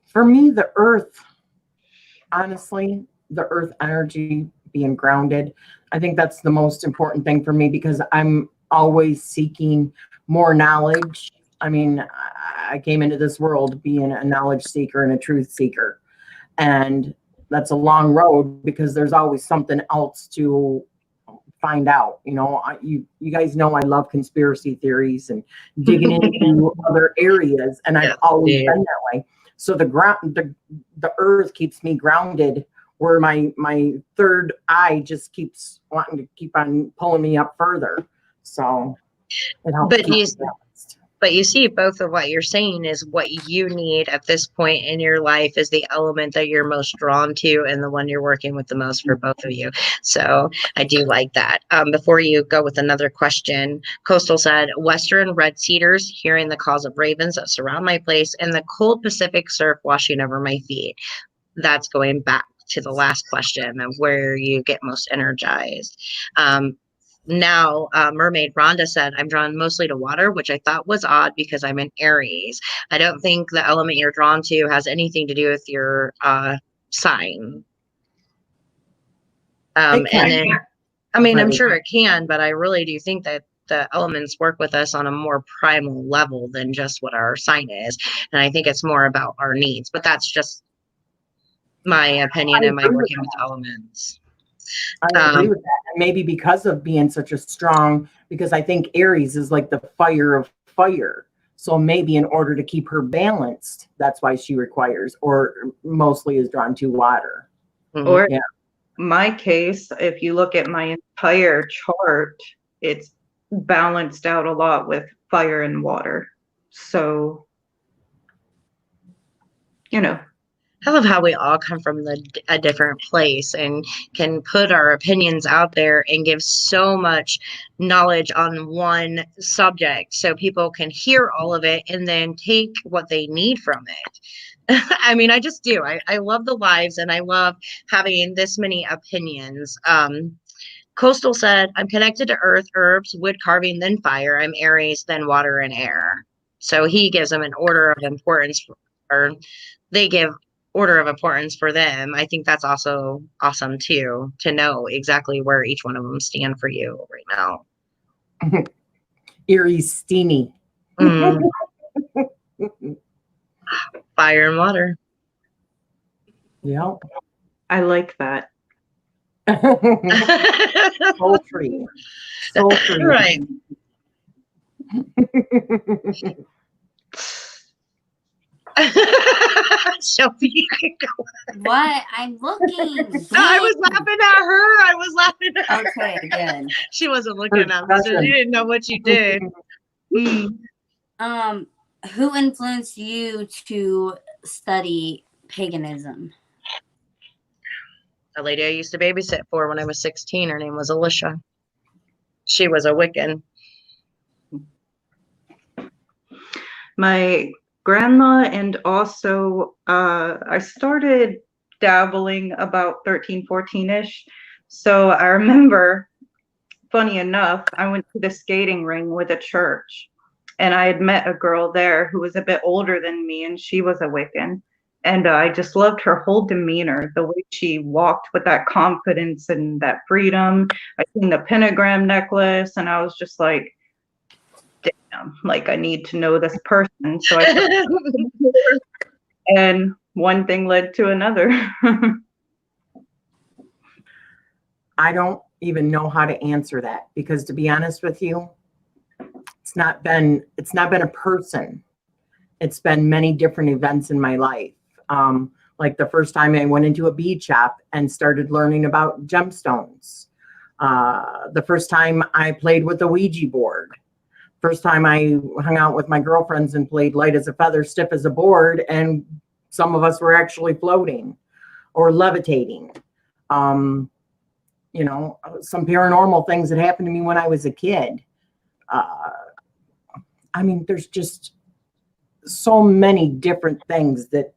For me, the earth, honestly, the earth energy, being grounded, I think that's the most important thing for me because I'm always seeking more knowledge. I mean, I came into this world being a knowledge seeker and a truth seeker. And that's a long road because there's always something else to find out. You know, you guys know I love conspiracy theories and digging into other areas, and I've always been that way. So the earth keeps me grounded, where my third eye just keeps wanting to keep on pulling me up further. So it helps. But you see, both of what you're saying is what you need at this point in your life is the element that you're most drawn to and the one you're working with the most for both of you. So I do like that. Before you go with another question, Coastal said, Western red cedars, hearing the calls of ravens that surround my place, and the cold Pacific surf washing over my feet. That's going back to the last question of where you get most energized. Now, Mermaid Rhonda said, I'm drawn mostly to water, which I thought was odd because I'm an Aries. I don't think the element you're drawn to has anything to do with your sign. And then, I mean, I'm sure it can, but I really do think that the elements work with us on a more primal level than just what our sign is. And I think it's more about our needs, but that's just my opinion and my working with elements. I agree with that. And maybe because of being such a strong, because I think Aries is like the fire of fire. So maybe in order to keep her balanced, that's why she requires, or mostly is drawn to water. Or my case, if you look at my entire chart, it's balanced out a lot with fire and water. So, you know. I love how we all come from a different place and can put our opinions out there and give so much knowledge on one subject so people can hear all of it and then take what they need from it. I mean, I just do. I love the lives and I love having this many opinions. Coastal said, I'm connected to earth, herbs, wood carving, then fire. I'm Aries, then water and air. So he gives them an order of importance, or they give order of importance for them. I think that's also awesome too, to know exactly where each one of them stand for you right now. Aries steamy. Fire and water. Yeah. I like that. Sultry. Sultry. Right. Shelby. What? I'm looking. No, I was laughing at her. I was laughing at her. Okay, good. She wasn't looking at me, so she didn't know what you did. Who influenced you to study paganism? A lady I used to babysit for when I was 16, her name was Alicia. She was a Wiccan. My grandma, and also I started dabbling about 13, 14-ish. So I remember, funny enough, I went to the skating ring with a church, and I had met a girl there who was a bit older than me, and she was a Wiccan. And I just loved her whole demeanor, the way she walked with that confidence and that freedom. I seen the pentagram necklace, and I was just like, damn, like I need to know this person. So I started, and one thing led to another. I don't even know how to answer that because, to be honest with you, it's not been a person. It's been many different events in my life. Like the first time I went into a bead shop and started learning about gemstones. The first time I played with a Ouija board. First time I hung out with my girlfriends and played light as a feather, stiff as a board, and some of us were actually floating or levitating. You know, some paranormal things that happened to me when I was a kid. I mean, there's just so many different things that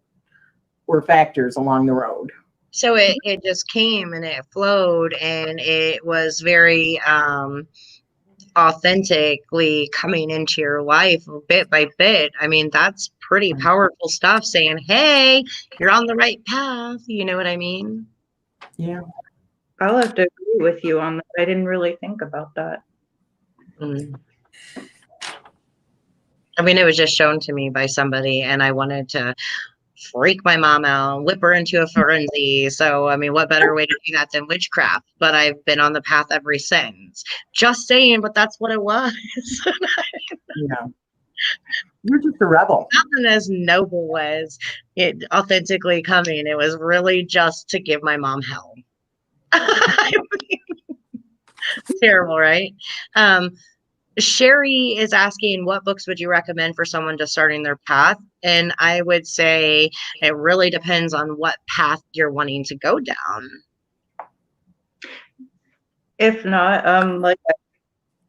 were factors along the road. So it just came and it flowed, and it was very authentically coming into your life bit by bit. I mean, that's pretty powerful stuff, saying, hey, you're on the right path. You know what I mean? Yeah. I'll have to agree with you on that. I didn't really think about that. Mm. I mean, it was just shown to me by somebody, and I wanted to freak my mom out, whip her into a frenzy. So, I mean, what better way to do that than witchcraft? But I've been on the path ever since. Just saying, but that's what it was. Yeah. You're just a rebel. Nothing as noble as it authentically coming. It was really just to give my mom hell. I mean, terrible, right? Sherry is asking, what books would you recommend for someone just starting their path? And I would say it really depends on what path you're wanting to go down. If not, like I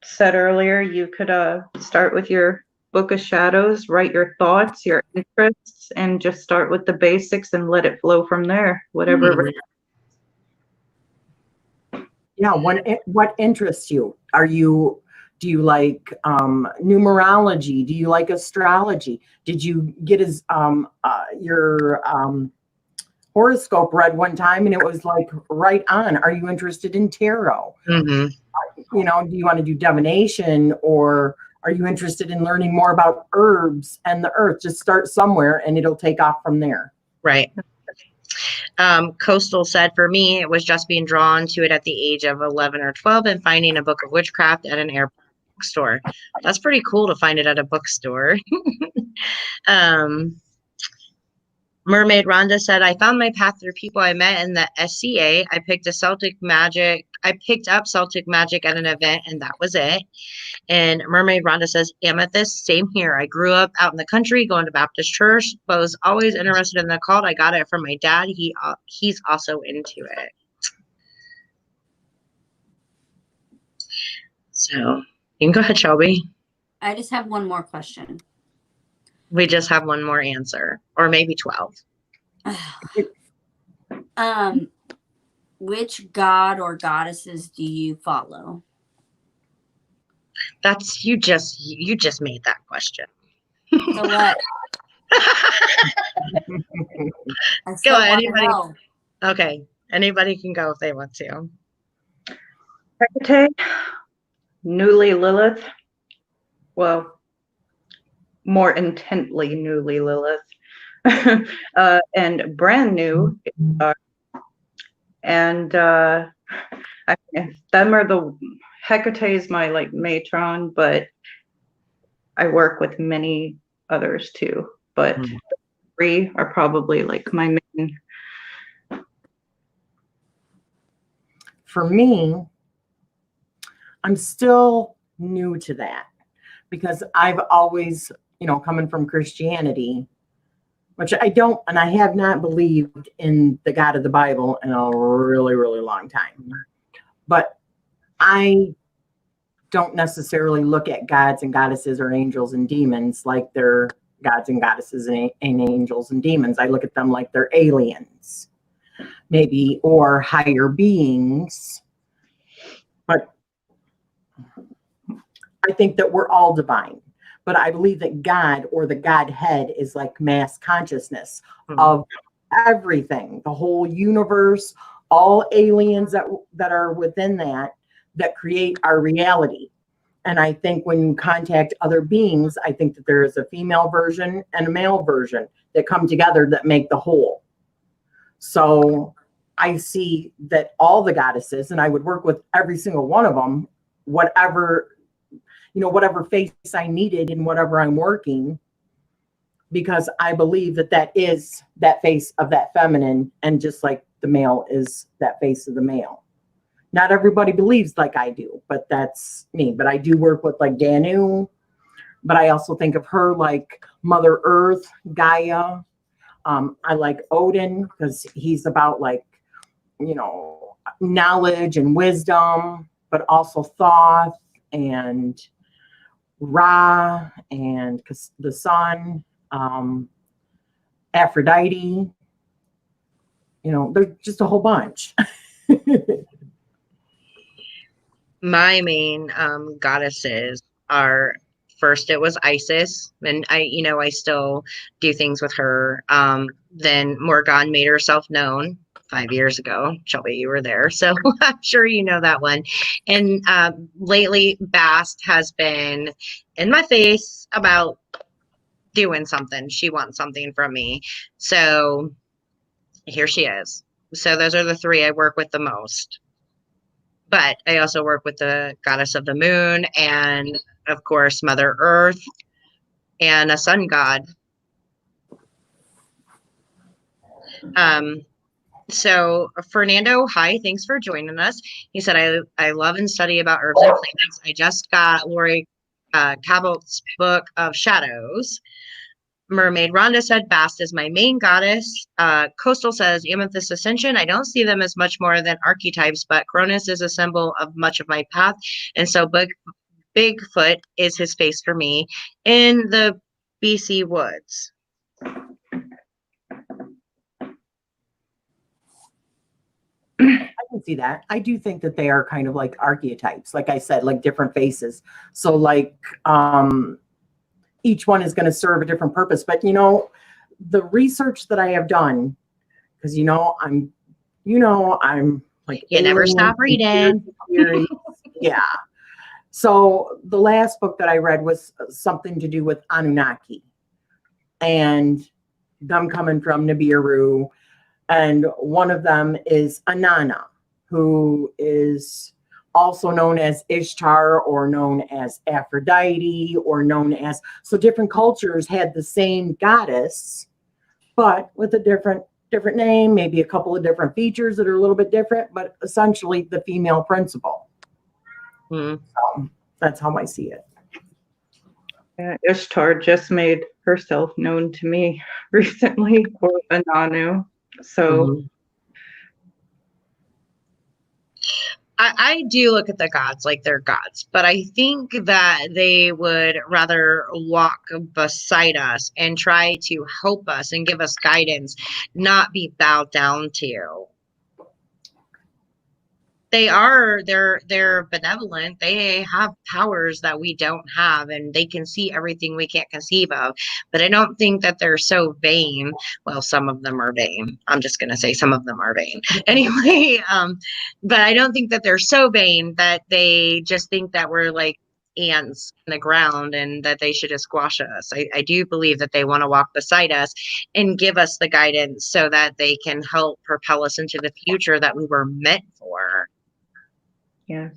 said earlier, you could start with your Book of Shadows, write your thoughts, your interests, and just start with the basics and let it flow from there. Whatever. Yeah. What interests you? Do you like numerology? Do you like astrology? Did you get your horoscope read one time and it was like right on? Are you interested in tarot? Mm-hmm. You know, do you want to do divination, or are you interested in learning more about herbs and the earth? Just start somewhere and it'll take off from there. Right. Coastal said, for me, it was just being drawn to it at the age of 11 or 12 and finding a book of witchcraft at an airport bookstore. That's pretty cool to find it at a bookstore. Mermaid Rhonda said, I found my path through people I met in the SCA. I picked up Celtic magic at an event, and that was it. And Mermaid Rhonda says, Amethyst, same here. I grew up out in the country going to Baptist church, but was always interested in the occult. I got it from my dad. He's also into it. So you can go ahead, Shelby. I just have one more question. We just have one more answer, or maybe 12. Which god or goddesses do you follow? That's you just made that question. So what? Go ahead, anybody. Okay, anybody can go if they want to. Hecate, Newly Lilith. Well, more intently Newly Lilith. And brand new. And them are the Hecate is my like matron, but I work with many others too. But the 3 are probably like my main. For me, I'm still new to that because I've always, coming from Christianity, which I don't, and I have not believed in the God of the Bible in a really, really long time. But I don't necessarily look at gods and goddesses or angels and demons like they're, gods and goddesses and angels and demons. I look at them like they're aliens, maybe, or higher beings. But I think that we're all divine. But I believe that God or the Godhead is like mass consciousness of everything, the whole universe, all aliens that are within that create our reality. And I think when you contact other beings, I think that there is a female version and a male version that come together that make the whole. So I see that all the goddesses, and I would work with every single one of them, whatever face I needed in whatever I'm working, because I believe that is that face of that feminine, and just like the male is that face of the male. Not everybody believes like I do, but that's me. But I do work with like Danu, but I also think of her like Mother Earth, Gaia. I like Odin because he's about like, knowledge and wisdom, but also Thoth and Ra and the sun, Aphrodite. There's just a whole bunch. My main goddesses are, first it was Isis, and I still do things with her. Then Morgan made herself known 5 years ago. Shelby, you were there, so I'm sure you know that one. And lately, Bast has been in my face about doing something. She wants something from me, so here she is. So those are the three I work with the most. But I also work with the goddess of the moon and, of course, Mother Earth and a sun god. So Fernando, hi, thanks for joining us. He said, I love and study about herbs and plants. I just got Lori Cabot's book of Shadows. Mermaid Rhonda said, Bast is my main goddess. Coastal says, Amethyst Ascension. I don't see them as much more than archetypes, but Cronus is a symbol of much of my path. And so Bigfoot is his face for me in the BC woods. I can see that. I do think that they are kind of like archetypes, like I said, like different faces. So like, each one is going to serve a different purpose. But, the research that I have done, because, I'm like, You never stop reading. Yeah. So the last book that I read was something to do with Anunnaki and them coming from Nibiru. And one of them is Inanna, who is also known as Ishtar, or known as Aphrodite, or known as, so different cultures had the same goddess, but with a different name, maybe a couple of different features that are a little bit different, but essentially the female principle. So that's how I see it. Yeah, Ishtar just made herself known to me recently, or Ananu. So I do look at the gods like they're gods, but I think that they would rather walk beside us and try to help us and give us guidance, not be bowed down to. They're benevolent. They have powers that we don't have, and they can see everything we can't conceive of. But I don't think that they're so vain. Well, some of them are vain. I'm just going to say some of them are vain. Anyway, but I don't think that they're so vain that they just think that we're like ants in the ground and that they should just squash us. I do believe that they want to walk beside us and give us the guidance so that they can help propel us into the future that we were meant for. yes.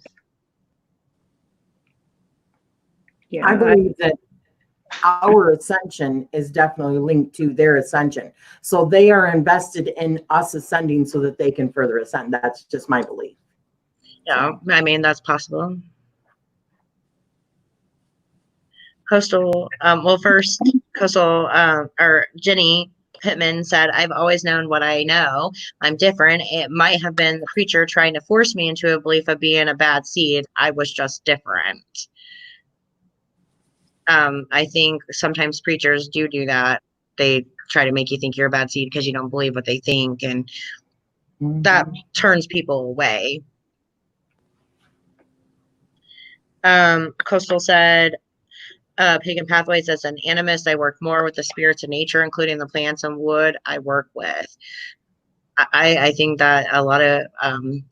Yeah, I believe that our ascension is definitely linked to their ascension. So they are invested in us ascending so that they can further ascend. That's just my belief. Yeah, I mean, that's possible. Coastal, or Jenny Pittman said, I've always known what I know. I'm different. It might have been the preacher trying to force me into a belief of being a bad seed. I was just different. I think sometimes preachers do that. They try to make you think you're a bad seed because you don't believe what they think, and that turns people away. Coastal said, Pagan Pathways, as an animist, I work more with the spirits of nature, including the plants and wood I work with. I think that a lot of, I'm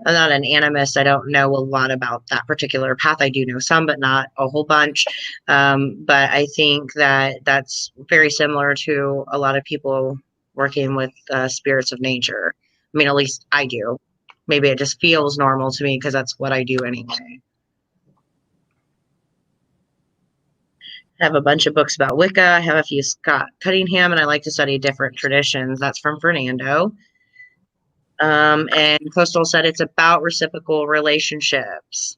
not an animist. I don't know a lot about that particular path. I do know some, but not a whole bunch. But I think that that's very similar to a lot of people working with spirits of nature. I mean, at least I do. Maybe it just feels normal to me because that's what I do anyway. I have a bunch of books about Wicca. I have a few Scott Cunningham, and I like to study different traditions. That's from Fernando. And Coastal said it's about reciprocal relationships.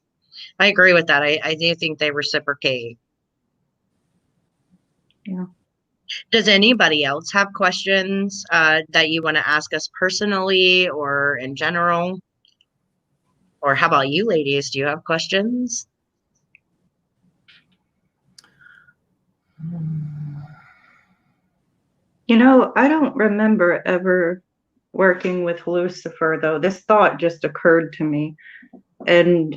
I agree with that. I do think they reciprocate. Yeah. Does anybody else have questions that you want to ask us personally or in general? Or how about you ladies? Do you have questions? You know, I don't remember ever working with Lucifer, though. This thought just occurred to me, and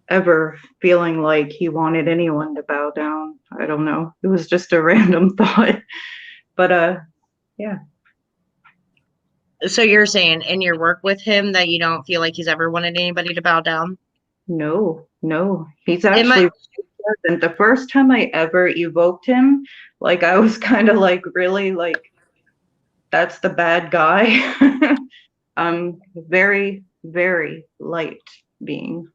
ever feeling like he wanted anyone to bow down. I don't know. It was just a random thought. But yeah. So you're saying in your work with him that you don't feel like he's ever wanted anybody to bow down? No. He's actually pleasant. The first time I ever evoked him, like I was kind of like, really, like, that's the bad guy. Very, very light being.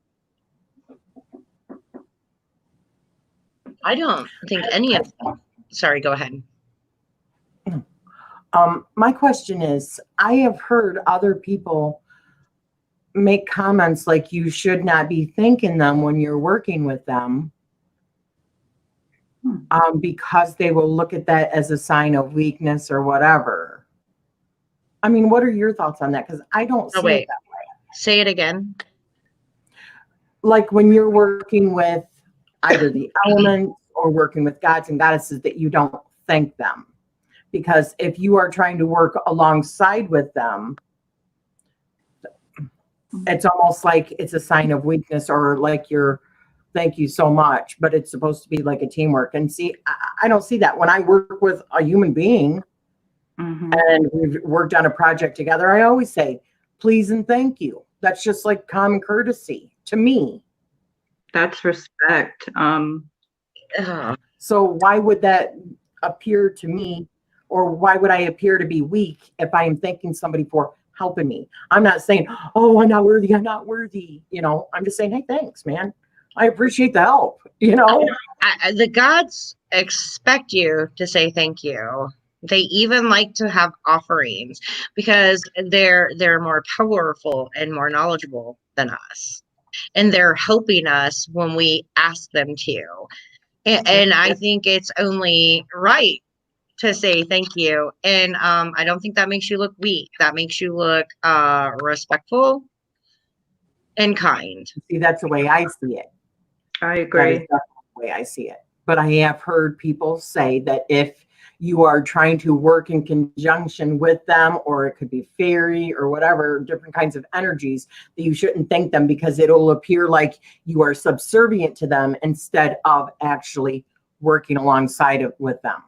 I don't think any of them. Sorry, go ahead. My question is, I have heard other people make comments like you should not be thanking them when you're working with them, because they will look at that as a sign of weakness or whatever. I mean, what are your thoughts on that? Because I don't see it that way. Say it again. Like when you're working with either the elements or working with gods and goddesses, that you don't thank them. Because if you are trying to work alongside with them, it's almost like it's a sign of weakness, or like you're, thank you so much, but it's supposed to be like a teamwork. And see, I don't see that. When I work with a human being and we've worked on a project together, I always say, please and thank you. That's just like common courtesy to me. That's respect. So why would that appear to me, or why would I appear to be weak if I am thanking somebody for helping me? I'm not saying, oh, I'm not worthy. You know, I'm just saying, hey, thanks, man. I appreciate the help. You know, The gods expect you to say thank you. They even like to have offerings because they're more powerful and more knowledgeable than us. And they're helping us when we ask them to. And I think it's only right to say thank you. And I don't think that makes you look weak. That makes you look respectful and kind. see, that's the way I see it. I That agree. is the way I see it. But I have heard people say that if you are trying to work in conjunction with them, or it could be fairy or whatever, different kinds of energies, that you shouldn't thank them because it'll appear like you are subservient to them instead of actually working alongside with them.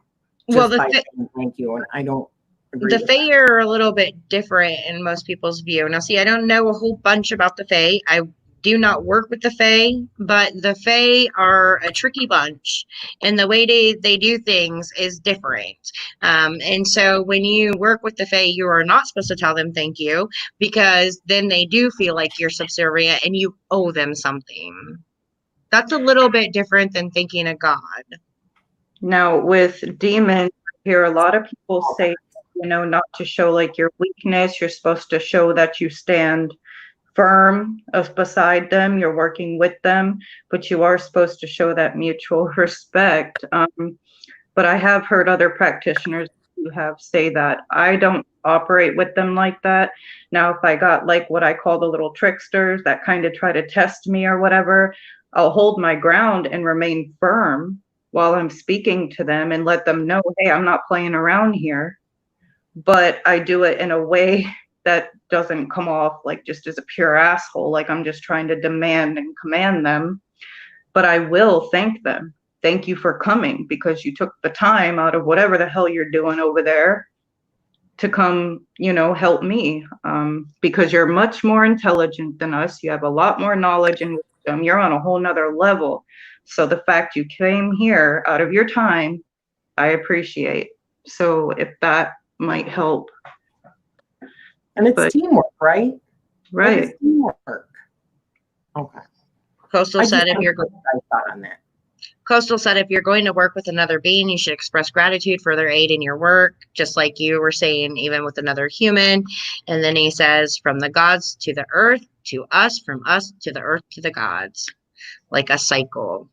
Well, Just by saying thank you. And I don't agree. The Fae are a little bit different in most people's view. Now, see, I don't know a whole bunch about the Fae. I do not work with the Fae, but the Fae are a tricky bunch, and the way they do things is different. And so when you work with the Fae, you are not supposed to tell them thank you, because then they do feel like you're subservient and you owe them something. That's a little bit different than thanking a god. Now, with demons, I hear a lot of people say, you know, not to show like your weakness. You're supposed to show that you stand firm beside them. You're working with them, but you are supposed to show that mutual respect. But I have heard other practitioners who have say that. I don't operate with them like that. Now, if I got like what I call the little tricksters that kind of try to test me or whatever, I'll hold my ground and remain firm while I'm speaking to them and let them know, hey, I'm not playing around here. But I do it in a way that doesn't come off like just as a pure asshole, like I'm just trying to demand and command them. But I will thank them. Thank you for coming, because you took the time out of whatever the hell you're doing over there to come, help me. Because you're much more intelligent than us. You have a lot more knowledge and wisdom. You're on a whole nother level. So the fact you came here out of your time, I appreciate. So if that might help. And it's But- teamwork, right? Right. It is teamwork. Okay. Coastal I said just if you're wanted to get your thought on that. Coastal said if you're going to work with another being, you should express gratitude for their aid in your work, just like you were saying, even with another human. And then he says, from the gods to the earth, to us, from us to the earth to the gods, like a cycle.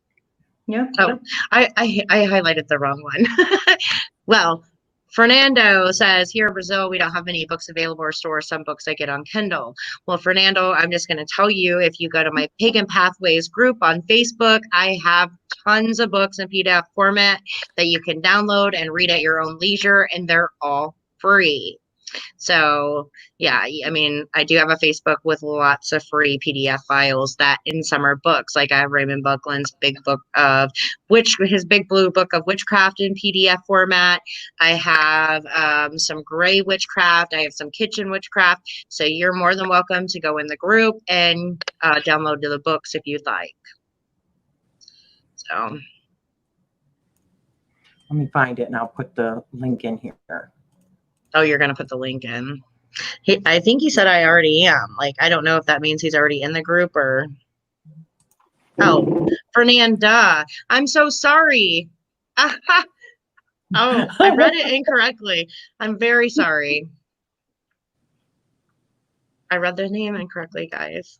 Yeah. Oh, I highlighted the wrong one. Well, Fernando says, here in Brazil, we don't have many books available or store. Some books I get on Kindle. Well, Fernando, I'm just going to tell you, if you go to my Pagan Pathways group on Facebook, I have tons of books in PDF format that you can download and read at your own leisure, and they're all free. So yeah, I mean, I do have a Facebook with lots of free PDF files that in some are books. Like I have Raymond Buckland's big book of his big blue book of witchcraft in PDF format. I have some gray witchcraft. I have some kitchen witchcraft. So you're more than welcome to go in the group and download the books if you'd like. So Let me find it and I'll put the link in here. oh, you're going to put the link in. I think he said I already am. Like, I don't know if that means he's already in the group or. Oh, Fernanda, I'm so sorry. Oh, I read it incorrectly. I'm very sorry. I read the name incorrectly, guys.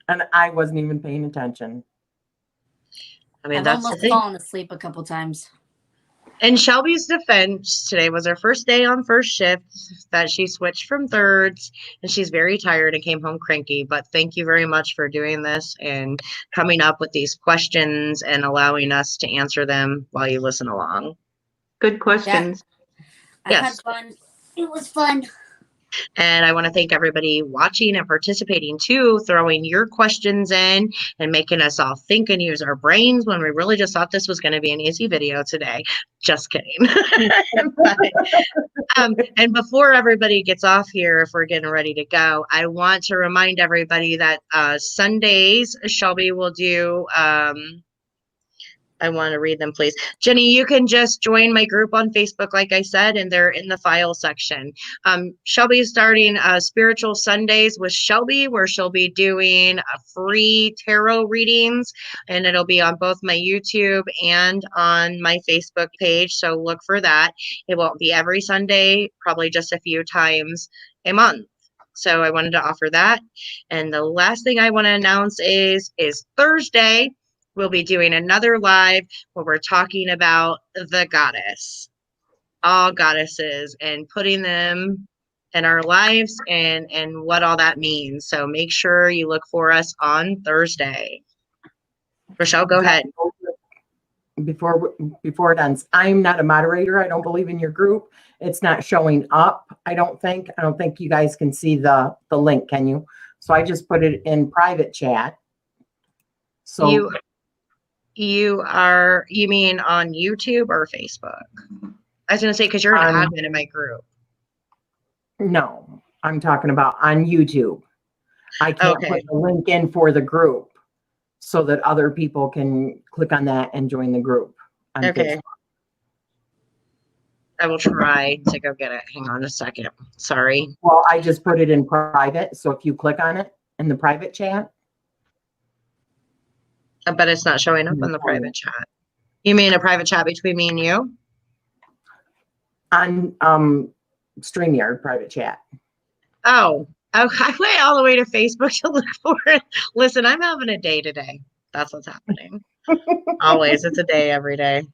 And I wasn't even paying attention. I mean, I've that's the almost thing. fallen asleep a couple times. In Shelby's defense, today was her first day on first shift that she switched from thirds, and she's very tired and came home cranky. But thank you very much for doing this and coming up with these questions and allowing us to answer them while you listen along. Good questions. I had Yes. fun. It was fun. And I want to thank everybody watching and participating too, throwing your questions in and making us all think and use our brains when we really just thought this was going to be an easy video today. Just kidding. But, and before everybody gets off here, if we're getting ready to go, I want to remind everybody that Sundays, Shelby will do I want to read them, please. Jenny, you can just join my group on Facebook, like I said, and they're in the file section. Shelby is starting Spiritual Sundays with Shelby, where she'll be doing free tarot readings, and it'll be on both my YouTube and on my Facebook page, so look for that. It won't be every Sunday, probably just a few times a month. So I wanted to offer that. And the last thing I want to announce is Thursday, we'll be doing another live where we're talking about the goddess, all goddesses, and putting them in our lives and what all that means. So make sure you look for us on Thursday. Rochelle, go ahead. Before it ends, I'm not a moderator. I don't believe in your group. It's not showing up. I don't think you guys can see the link, can you? So I just put it in private chat. So you mean on YouTube or Facebook? I was gonna say, because you're an admin in my group. No, I'm talking about on YouTube. I can't Okay. put the link in for the group so that other people can click on that and join the group on Okay. Facebook. I will try to go get it. Hang on a second. Sorry. Well, I just put it in private. So if you click on it in the private chat, But it's not showing up on the private chat. You mean a private chat between me and you? on StreamYard private chat. Oh, okay. I went all the way to Facebook to look for it. Listen, I'm having a day today. That's what's happening. Always. It's a day every day.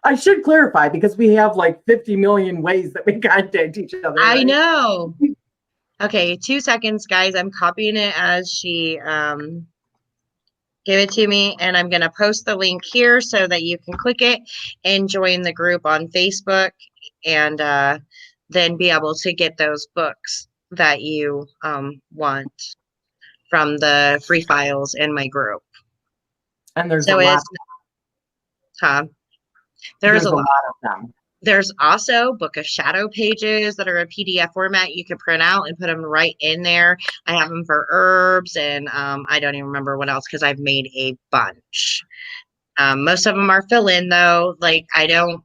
I should clarify because we have like 50 million ways that we contact each other. I right? know. Okay, 2 seconds, guys. I'm copying it as she gave it to me, and I'm going to post the link here so that you can click it and join the group on Facebook, and then be able to get those books that you want from the free files in my group. And there's So a lot. it's there's a lot. Of them. There's also Book of Shadow pages that are a PDF format you can print out and put them right in there. I have them for herbs, and I don't even remember what else because I've made a bunch. Most of them are fill in though. Like I don't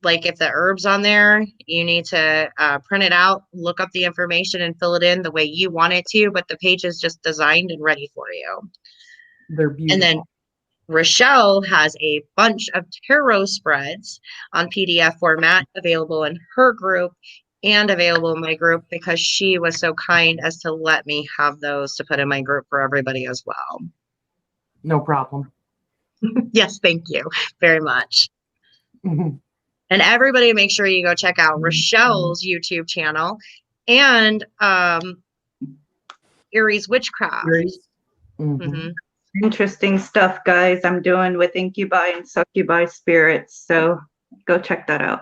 like if the herbs on there, you need to print it out, look up the information, and fill it in the way you want it to. But the page is just designed and ready for you. They're beautiful. And then Rochelle has a bunch of tarot spreads on PDF format available in her group and available in my group because she was so kind as to let me have those to put in my group for everybody as well. No problem. Yes, thank you very much. Mhm. And everybody make sure you go check out Rochelle's YouTube channel and Erie's Witchcraft. Mhm. Mhm. Interesting stuff, guys. I'm doing with incubi and succubi spirits. So go check that out.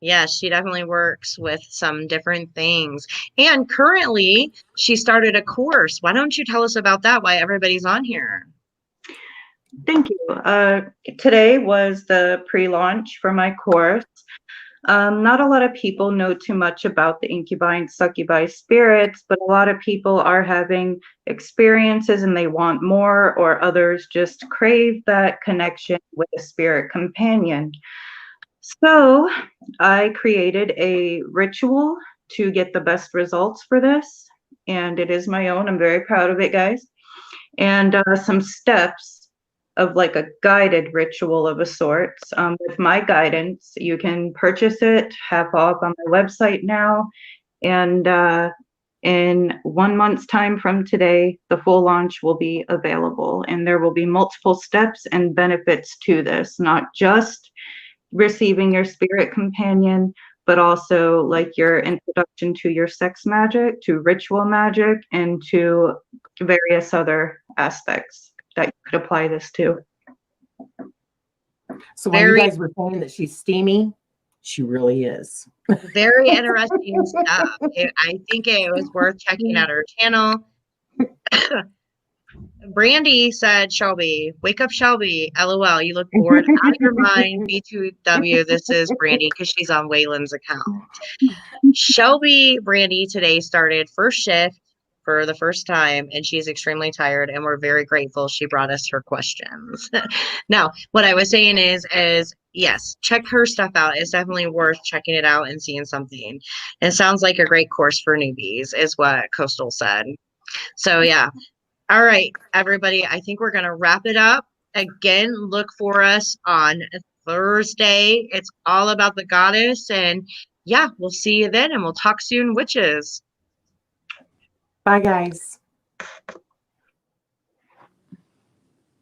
Yeah, she definitely works with some different things. And currently, she started a course. Why don't you tell us about that? Why everybody's on here? Thank you. Today was the pre-launch for my course. Not a lot of people know too much about the incubi and succubi spirits, but a lot of people are having experiences and they want more, or others just crave that connection with a spirit companion. So I created a ritual to get the best results for this, and it is my own. I'm very proud of it, guys. And some steps of like a guided ritual of a sort. With my guidance, you can purchase it half off on my website now. And in 1 month's time from today, the full launch will be available. And there will be multiple steps and benefits to this, not just receiving your spirit companion, but also like your introduction to your sex magic, to ritual magic, and to various other aspects that you could apply this to. So when you Very- guys were saying that she's steamy, she really is. Very interesting stuff. I think it was worth checking out her channel. Brandy said, Shelby, wake up, Shelby. LOL, you look bored out of your mind. B2W, this is Brandy because she's on Wayland's account. Shelby Brandy today started first shift for the first time, and she's extremely tired, and we're very grateful she brought us her questions. Now, what I was saying is yes, check her stuff out. It's definitely worth checking it out and seeing something. It sounds like a great course for newbies, is what Coastal said. So yeah. All right, everybody, I think we're going to wrap it up. Again, look for us on Thursday. It's all about the goddess. And yeah, we'll see you then, and we'll talk soon, witches. Bye, guys.